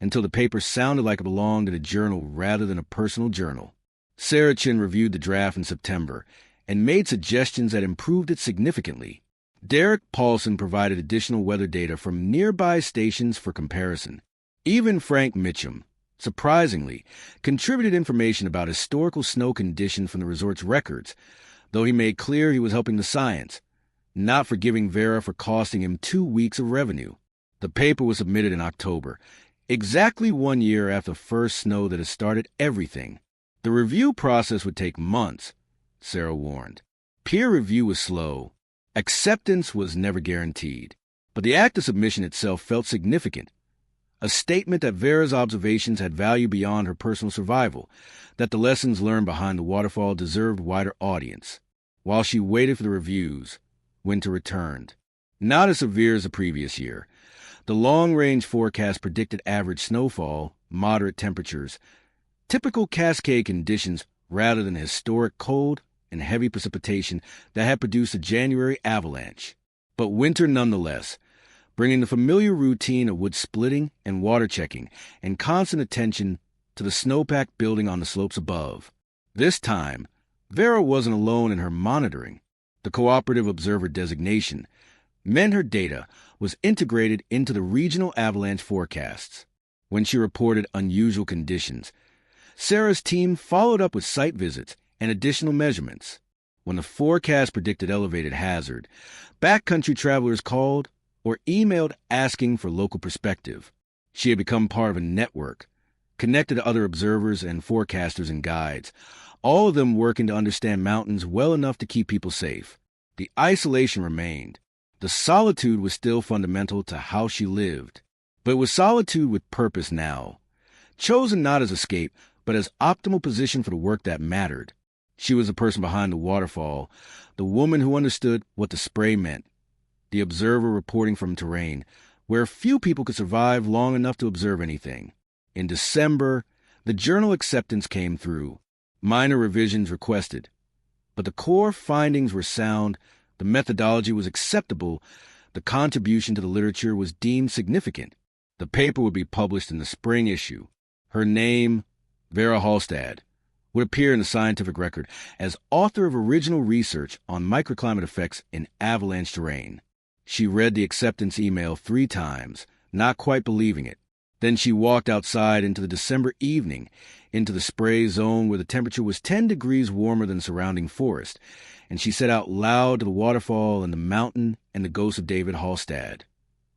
until the paper sounded like it belonged in a journal rather than a personal journal. Sarah Chin reviewed the draft in September and made suggestions that improved it significantly. Derek Paulson provided additional weather data from nearby stations for comparison. Even Frank Mitchum, surprisingly, contributed information about historical snow conditions from the resort's records, though he made clear he was helping the science, not forgiving Vera for costing him 2 weeks of revenue. The paper was submitted in October, exactly 1 year after the first snow that had started everything. The review process would take months, Sarah warned. Peer review was slow. Acceptance was never guaranteed. But the act of submission itself felt significant. A statement that Vera's observations had value beyond her personal survival, that the lessons learned behind the waterfall deserved wider audience. While she waited for the reviews, winter returned. Not as severe as the previous year. The long-range forecast predicted average snowfall, moderate temperatures, typical Cascade conditions rather than the historic cold and heavy precipitation that had produced a January avalanche. But winter nonetheless, bringing the familiar routine of wood splitting and water checking and constant attention to the snowpack building on the slopes above. This time, Vera wasn't alone in her monitoring. The cooperative observer designation meant her data was integrated into the regional avalanche forecasts. When she reported unusual conditions, Sarah's team followed up with site visits and additional measurements. When the forecast predicted elevated hazard, backcountry travelers called or emailed asking for local perspective. She had become part of a network, connected to other observers and forecasters and guides, all of them working to understand mountains well enough to keep people safe. The isolation remained. The solitude was still fundamental to how she lived. But it was solitude with purpose now, chosen not as escape, but as optimal position for the work that mattered. She was the person behind the waterfall, the woman who understood what the spray meant, the observer reporting from terrain, where few people could survive long enough to observe anything. In December, the journal acceptance came through. Minor revisions requested. But the core findings were sound, the methodology was acceptable, the contribution to the literature was deemed significant. The paper would be published in the spring issue. Her name, Vera Halstad, would appear in the scientific record as author of original research on microclimate effects in avalanche terrain. She read the acceptance email 3 times, not quite believing it. Then she walked outside into the December evening, into the spray zone where the temperature was 10 degrees warmer than surrounding forest, and she said out loud to the waterfall and the mountain and the ghost of David Halstad,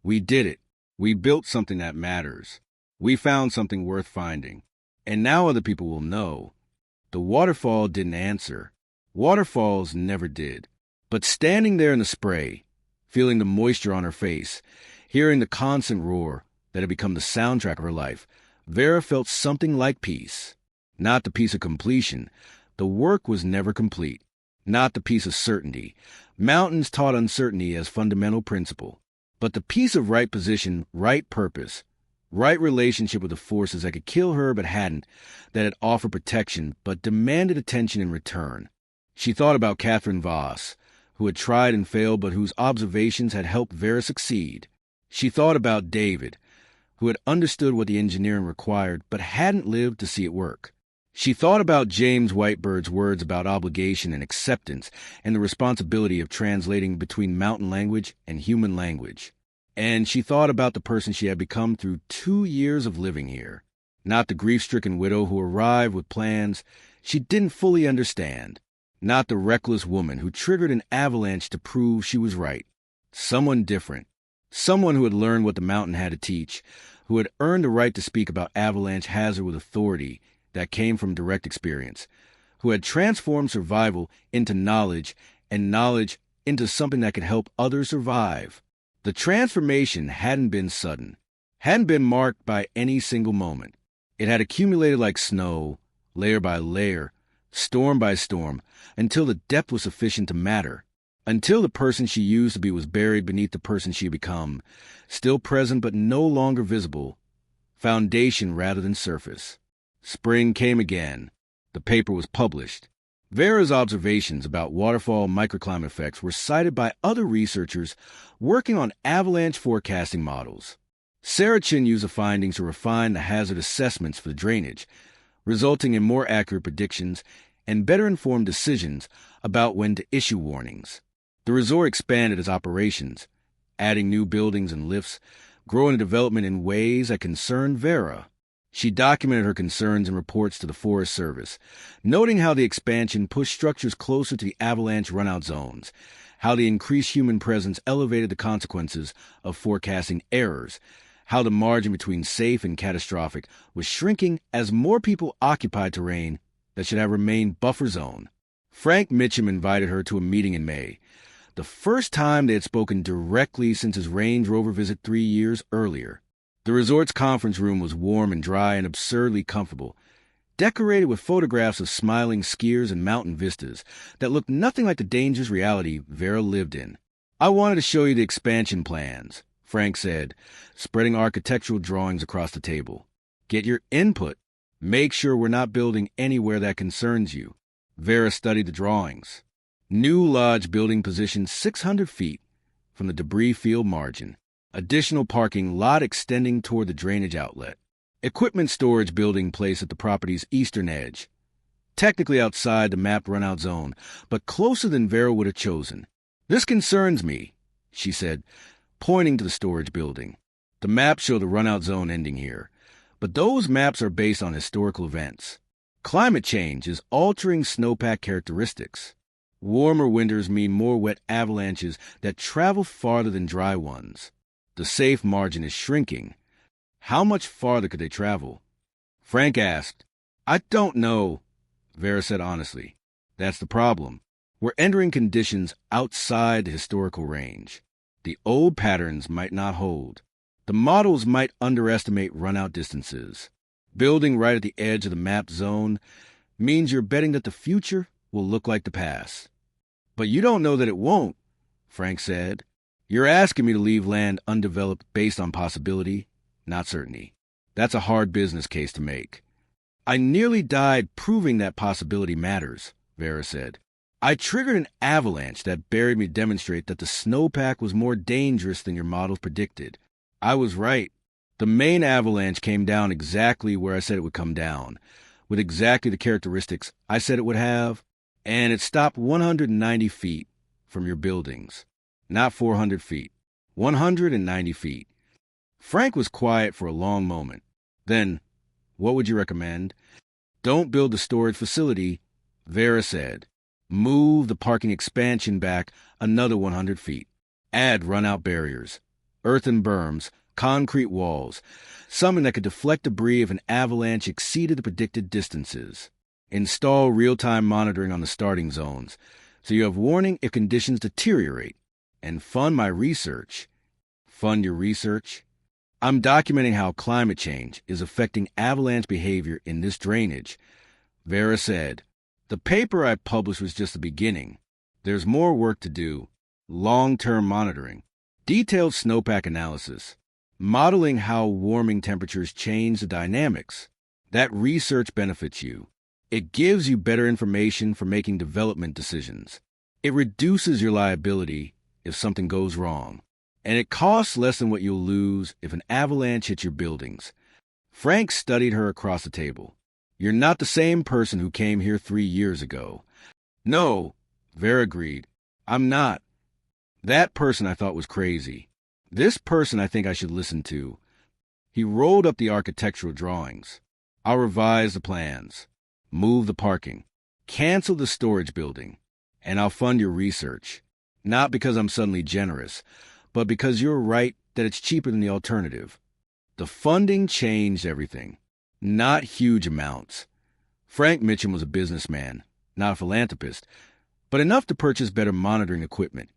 "We did it. We built something that matters. We found something worth finding. And now other people will know." The waterfall didn't answer. Waterfalls never did. But standing there in the spray, feeling the moisture on her face, hearing the constant roar that had become the soundtrack of her life, Vera felt something like peace. Not the peace of completion. The work was never complete. Not the peace of certainty. Mountains taught uncertainty as fundamental principle. But the peace of right position, right purpose, right relationship with the forces that could kill her but hadn't, that had offered protection but demanded attention in return. She thought about Catherine Voss, who had tried and failed but whose observations had helped Vera succeed. She thought about David, who had understood what the engineering required but hadn't lived to see it work. She thought about James Whitebird's words about obligation and acceptance and the responsibility of translating between mountain language and human language. And she thought about the person she had become through 2 years of living here. Not the grief-stricken widow who arrived with plans she didn't fully understand. Not the reckless woman who triggered an avalanche to prove she was right. Someone different. Someone who had learned what the mountain had to teach, who had earned the right to speak about avalanche hazard with authority that came from direct experience, who had transformed survival into knowledge and knowledge into something that could help others survive. The transformation hadn't been sudden, hadn't been marked by any single moment. It had accumulated like snow, layer by layer, storm by storm, until the depth was sufficient to matter, until the person she used to be was buried beneath the person she had become, still present but no longer visible, foundation rather than surface. Spring came again. The paper was published. Vera's observations about waterfall microclimate effects were cited by other researchers working on avalanche forecasting models. Sarah Chin used the findings to refine the hazard assessments for the drainage, resulting in more accurate predictions and better-informed decisions about when to issue warnings. The resort expanded its operations, adding new buildings and lifts, growing development in ways that concerned Vera. She documented her concerns in reports to the Forest Service, noting how the expansion pushed structures closer to the avalanche runout zones, how the increased human presence elevated the consequences of forecasting errors, how the margin between safe and catastrophic was shrinking as more people occupied terrain that should have remained buffer zone. Frank Mitchum invited her to a meeting in May, the first time they had spoken directly since his Range Rover visit 3 years earlier. The resort's conference room was warm and dry and absurdly comfortable, decorated with photographs of smiling skiers and mountain vistas that looked nothing like the dangerous reality Vera lived in. "I wanted to show you the expansion plans," Frank said, spreading architectural drawings across the table. "Get your input. Make sure we're not building anywhere that concerns you." Vera studied the drawings. New lodge building positioned 600 feet from the debris field margin. Additional parking lot extending toward the drainage outlet. Equipment storage building placed at the property's eastern edge. Technically outside the mapped runout zone, but closer than Vera would have chosen. "This concerns me," she said, pointing to the storage building. "The maps show the runout zone ending here, but those maps are based on historical events. Climate change is altering snowpack characteristics. Warmer winters mean more wet avalanches that travel farther than dry ones. The safe margin is shrinking. How much farther could they travel?" Frank asked. "I don't know," Vera said honestly. "That's the problem. We're entering conditions outside the historical range. The old patterns might not hold. The models might underestimate runout distances. Building right at the edge of the mapped zone means you're betting that the future will look like the past." "But you don't know that it won't," Frank said. "You're asking me to leave land undeveloped based on possibility, not certainty. That's a hard business case to make." "I nearly died proving that possibility matters," Vera said. "I triggered an avalanche that buried me to demonstrate that the snowpack was more dangerous than your models predicted. I was right. The main avalanche came down exactly where I said it would come down, with exactly the characteristics I said it would have, and it stopped 190 feet from your buildings. Not 400 feet. 190 feet. Frank was quiet for a long moment. Then, "What would you recommend?" "Don't build the storage facility," Vera said. "Move the parking expansion back another 100 feet. Add runout barriers, earthen berms, concrete walls, something that could deflect debris if an avalanche exceeded the predicted distances. Install real-time monitoring on the starting zones, so you have warning if conditions deteriorate. And fund my research." "Fund your research?" "I'm documenting how climate change is affecting avalanche behavior in this drainage," Vera said. "The paper I published was just the beginning. There's more work to do. Long-term monitoring, detailed snowpack analysis, modeling how warming temperatures change the dynamics. That research benefits you. It gives you better information for making development decisions. It reduces your liability if something goes wrong. And it costs less than what you'll lose if an avalanche hits your buildings." Frank studied her across the table. You're not the same person who came here 3 years ago. No, Vera agreed. I'm not. That person I thought was crazy. This person I think I should listen to. He rolled up the architectural drawings. I'll revise the plans, move the parking, cancel the storage building, and I'll fund your research. Not because I'm suddenly generous, but because you're right that it's cheaper than the alternative. The funding changed everything. Not huge amounts. Frank Mitchum was a businessman, not a philanthropist, but enough to purchase better monitoring equipment,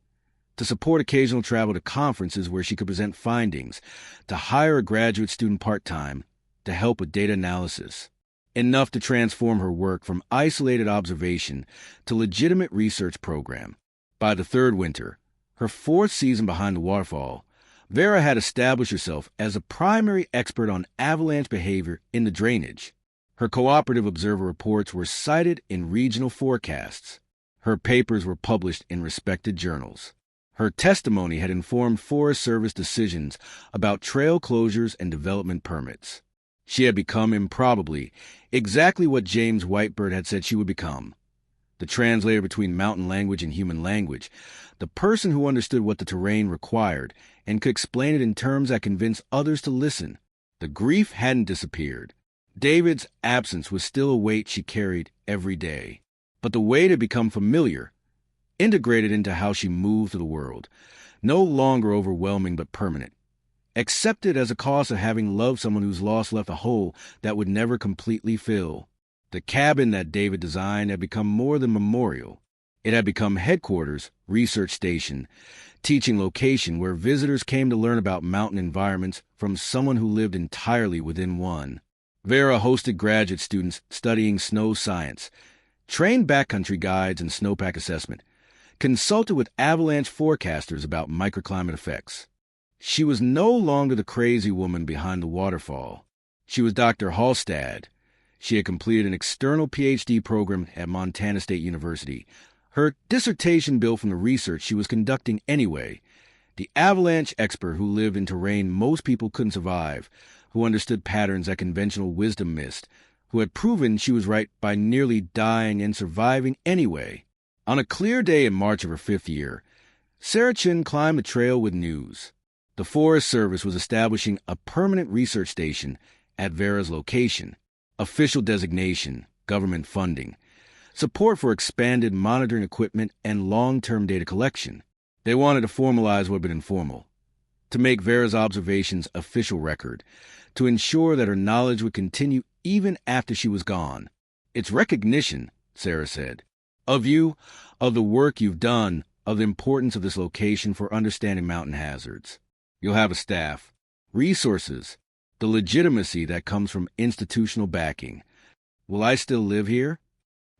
to support occasional travel to conferences where she could present findings, to hire a graduate student part-time, to help with data analysis. Enough to transform her work from isolated observation to legitimate research program. By the third winter, her fourth season behind the waterfall, Vera had established herself as a primary expert on avalanche behavior in the drainage. Her cooperative observer reports were cited in regional forecasts. Her papers were published in respected journals. Her testimony had informed Forest Service decisions about trail closures and development permits. She had become, improbably, exactly what James Whitebird had said she would become. The translator between mountain language and human language, the person who understood what the terrain required and could explain it in terms that convinced others to listen. The grief hadn't disappeared. David's absence was still a weight she carried every day. But the weight had become familiar, integrated into how she moved through the world, no longer overwhelming but permanent. Accepted as a cost of having loved someone whose loss left a hole that would never completely fill. The cabin that David designed had become more than memorial. It had become headquarters, research station, teaching location where visitors came to learn about mountain environments from someone who lived entirely within one. Vera hosted graduate students studying snow science, trained backcountry guides in snowpack assessment, consulted with avalanche forecasters about microclimate effects. She was no longer the crazy woman behind the waterfall. She was Dr. Halstad. She had completed an external PhD program at Montana State University. Her dissertation built from the research she was conducting anyway. The avalanche expert who lived in terrain most people couldn't survive, who understood patterns that conventional wisdom missed, who had proven she was right by nearly dying and surviving anyway. On a clear day in March of her 5th year, Sarah Chin climbed the trail with news. The Forest Service was establishing a permanent research station at Vera's location. Official designation, government funding, support for expanded monitoring equipment and long-term data collection. They wanted to formalize what had been informal, to make Vera's observations official record, to ensure that her knowledge would continue even after she was gone. It's recognition, Sarah said, of you, of the work you've done, of the importance of this location for understanding mountain hazards. You'll have a staff, resources, the legitimacy that comes from institutional backing. Will I still live here?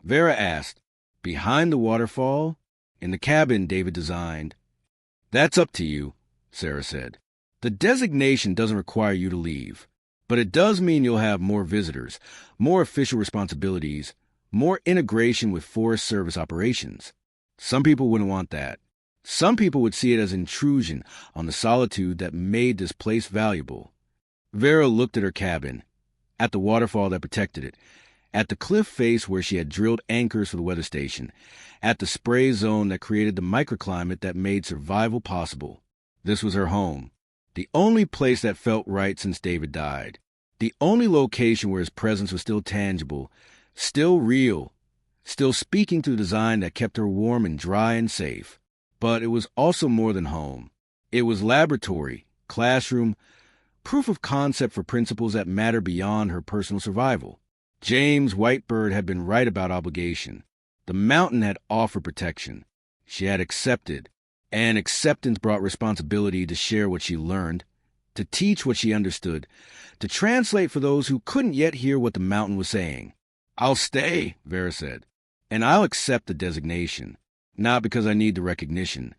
Vera asked. Behind the waterfall? In the cabin David designed. That's up to you, Sarah said. The designation doesn't require you to leave, but it does mean you'll have more visitors, more official responsibilities, more integration with Forest Service operations. Some people wouldn't want that. Some people would see it as intrusion on the solitude that made this place valuable. Vera looked at her cabin, at the waterfall that protected it, at the cliff face where she had drilled anchors for the weather station, at the spray zone that created the microclimate that made survival possible. This was her home, the only place that felt right since David died, the only location where his presence was still tangible, still real, still speaking through design that kept her warm and dry and safe. But it was also more than home. It was laboratory, classroom, proof of concept for principles that matter beyond her personal survival. James Whitebird had been right about obligation. The mountain had offered protection. She had accepted, and acceptance brought responsibility to share what she learned, to teach what she understood, to translate for those who couldn't yet hear what the mountain was saying. I'll stay, Vera said, and I'll accept the designation, not because I need the recognition,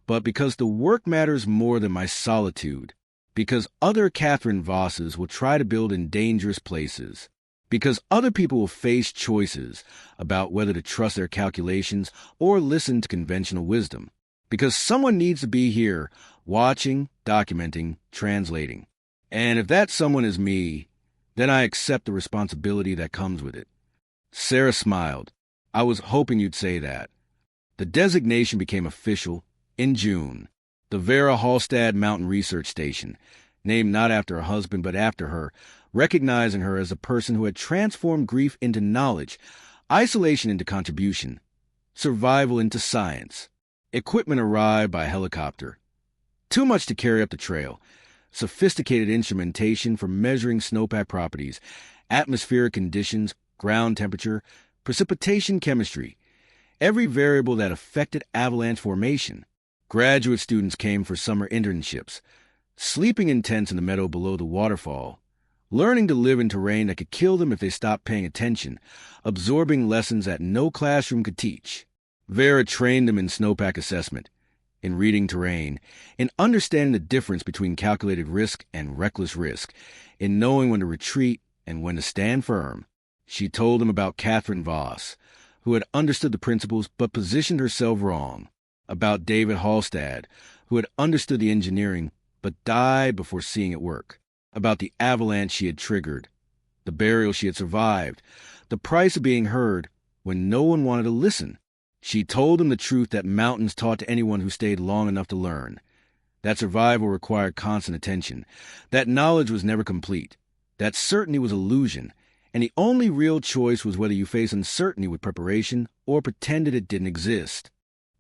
but because the work matters more than my solitude, because other Catherine Vosses will try to build in dangerous places, because other people will face choices about whether to trust their calculations or listen to conventional wisdom, because someone needs to be here, watching, documenting, translating. And if that someone is me, Then I accept the responsibility that comes with it." Sarah smiled. "I was hoping you'd say that." The designation became official in June. The Vera Halstad Mountain Research Station, named not after her husband but after her, recognizing her as a person who had transformed grief into knowledge, isolation into contribution, survival into science. Equipment arrived by helicopter. Too much to carry up the trail. Sophisticated instrumentation for measuring snowpack properties, atmospheric conditions, ground temperature, precipitation chemistry, every variable that affected avalanche formation. Graduate students came for summer internships, sleeping in tents in the meadow below the waterfall, learning to live in terrain that could kill them if they stopped paying attention, absorbing lessons that no classroom could teach. Vera trained them in snowpack assessment, in reading terrain, in understanding the difference between calculated risk and reckless risk, in knowing when to retreat and when to stand firm. She told them about Catherine Voss, who had understood the principles but positioned herself wrong, about David Halstad, who had understood the engineering but died before seeing it work, about the avalanche she had triggered, the burial she had survived, the price of being heard when no one wanted to listen. She told them the truth that mountains taught to anyone who stayed long enough to learn, that survival required constant attention, that knowledge was never complete, that certainty was illusion, and the only real choice was whether you face uncertainty with preparation or pretended it didn't exist.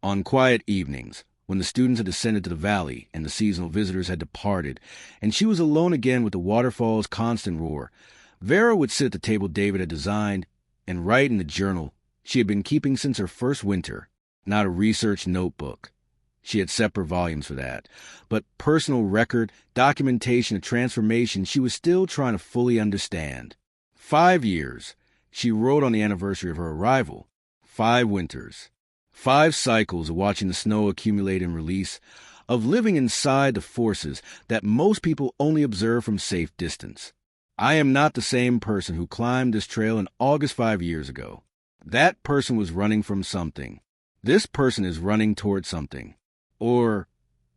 On quiet evenings, when the students had descended to the valley and the seasonal visitors had departed, and she was alone again with the waterfall's constant roar, Vera would sit at the table David had designed and write in the journal she had been keeping since her first winter. Not a research notebook. She had separate volumes for that. But personal record, documentation of transformation she was still trying to fully understand. 5 years. She wrote on the anniversary of her arrival. 5 winters. 5 cycles of watching the snow accumulate and release, of living inside the forces that most people only observe from safe distance. I am not the same person who climbed this trail in August 5 years ago. That person was running from something. This person is running toward something. Or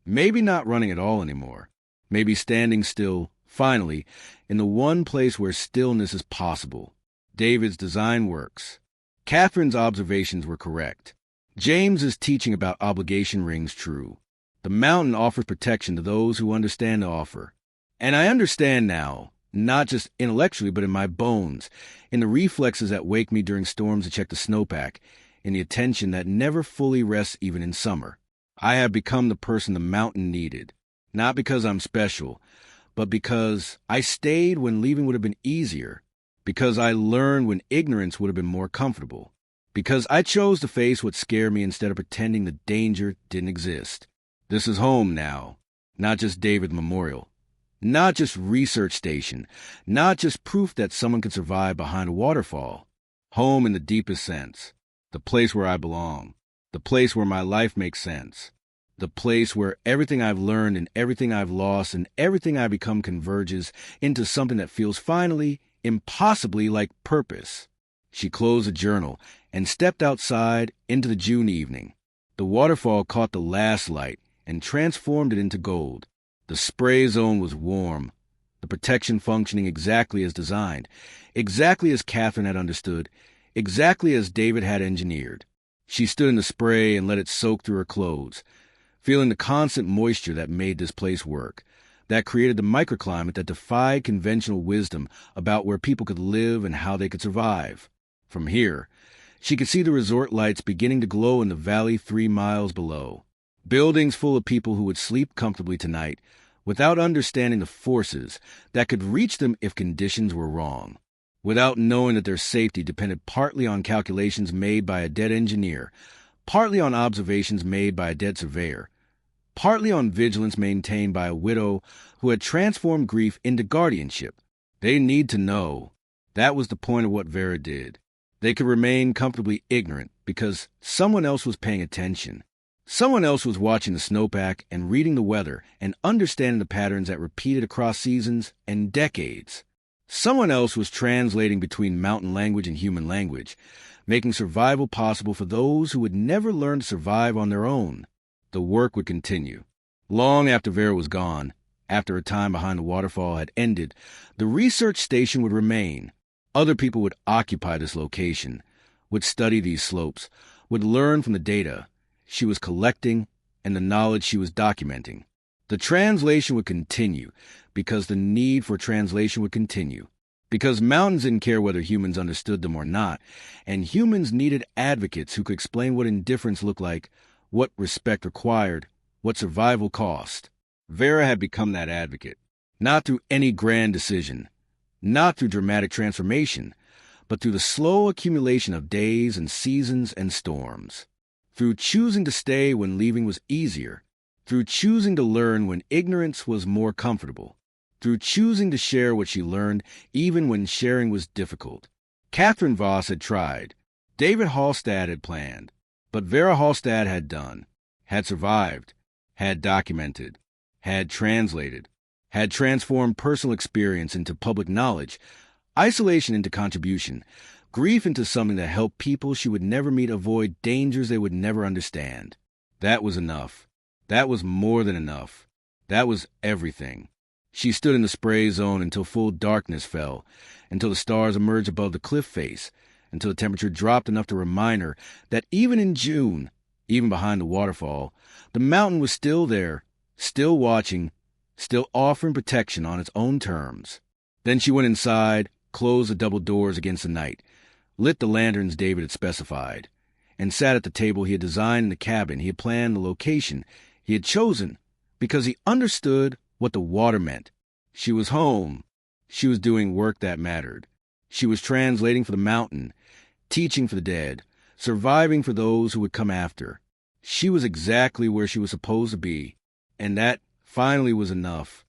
maybe not running at all anymore. Maybe standing still, finally, in the one place where stillness is possible. David's design works. Catherine's observations were correct. James's teaching about obligation rings true. The mountain offers protection to those who understand the offer. And I understand now, not just intellectually but in my bones, in the reflexes that wake me during storms to check the snowpack, in the attention that never fully rests even in summer. I have become the person the mountain needed, not because I'm special, but because I stayed when leaving would have been easier, because I learned when ignorance would have been more comfortable, because I chose to face what scared me instead of pretending the danger didn't exist. This is home now, not just David Memorial, not just research station, not just proof that someone can survive behind a waterfall. Home in the deepest sense, the place where I belong, the place where my life makes sense, the place where everything I've learned and everything I've lost and everything I've become converges into something that feels finally, impossibly like purpose. She closed the journal and stepped outside into the June evening. The waterfall caught the last light and transformed it into gold. The spray zone was warm, the protection functioning exactly as designed, exactly as Catherine had understood, exactly as David had engineered. She stood in the spray and let it soak through her clothes, feeling the constant moisture that made this place work, that created the microclimate that defied conventional wisdom about where people could live and how they could survive. From here, she could see the resort lights beginning to glow in the valley 3 miles below. Buildings full of people who would sleep comfortably tonight without understanding the forces that could reach them if conditions were wrong, without knowing that their safety depended partly on calculations made by a dead engineer, partly on observations made by a dead surveyor, partly on vigilance maintained by a widow who had transformed grief into guardianship. They need to know. That was the point of what Vera did. They could remain comfortably ignorant because someone else was paying attention. Someone else was watching the snowpack and reading the weather and understanding the patterns that repeated across seasons and decades. Someone else was translating between mountain language and human language, making survival possible for those who would never learn to survive on their own. The work would continue. Long after Vera was gone, After a time behind the waterfall had ended, the research station would remain. Other people would occupy this location, would study these slopes, would learn from the data she was collecting and the knowledge she was documenting. The translation would continue because the need for translation would continue. Because mountains didn't care whether humans understood them or not, and humans needed advocates who could explain what indifference looked like, what respect required, what survival cost. Vera had become that advocate, not through any grand decision, not through dramatic transformation, but through the slow accumulation of days and seasons and storms. Through choosing to stay when leaving was easier, through choosing to learn when ignorance was more comfortable, through choosing to share what she learned even when sharing was difficult. Catherine Voss had tried. David Halstad had planned. But Vera Halstad had done, had survived, had documented, had translated, had transformed personal experience into public knowledge, isolation into contribution, grief into something that helped people she would never meet avoid dangers they would never understand. That was enough. That was more than enough. That was everything. She stood in the spray zone until full darkness fell, until the stars emerged above the cliff face, until the temperature dropped enough to remind her that even in June, even behind the waterfall, the mountain was still there, still watching, still offering protection on its own terms. Then she went inside, closed the double doors against the night, lit the lanterns David had specified, and sat at the table he had designed in the cabin. He had planned the location he had chosen because he understood what the water meant. She was home. She was doing work that mattered. She was translating for the mountain, teaching for the dead, surviving for those who would come after. She was exactly where she was supposed to be, and that finally was enough.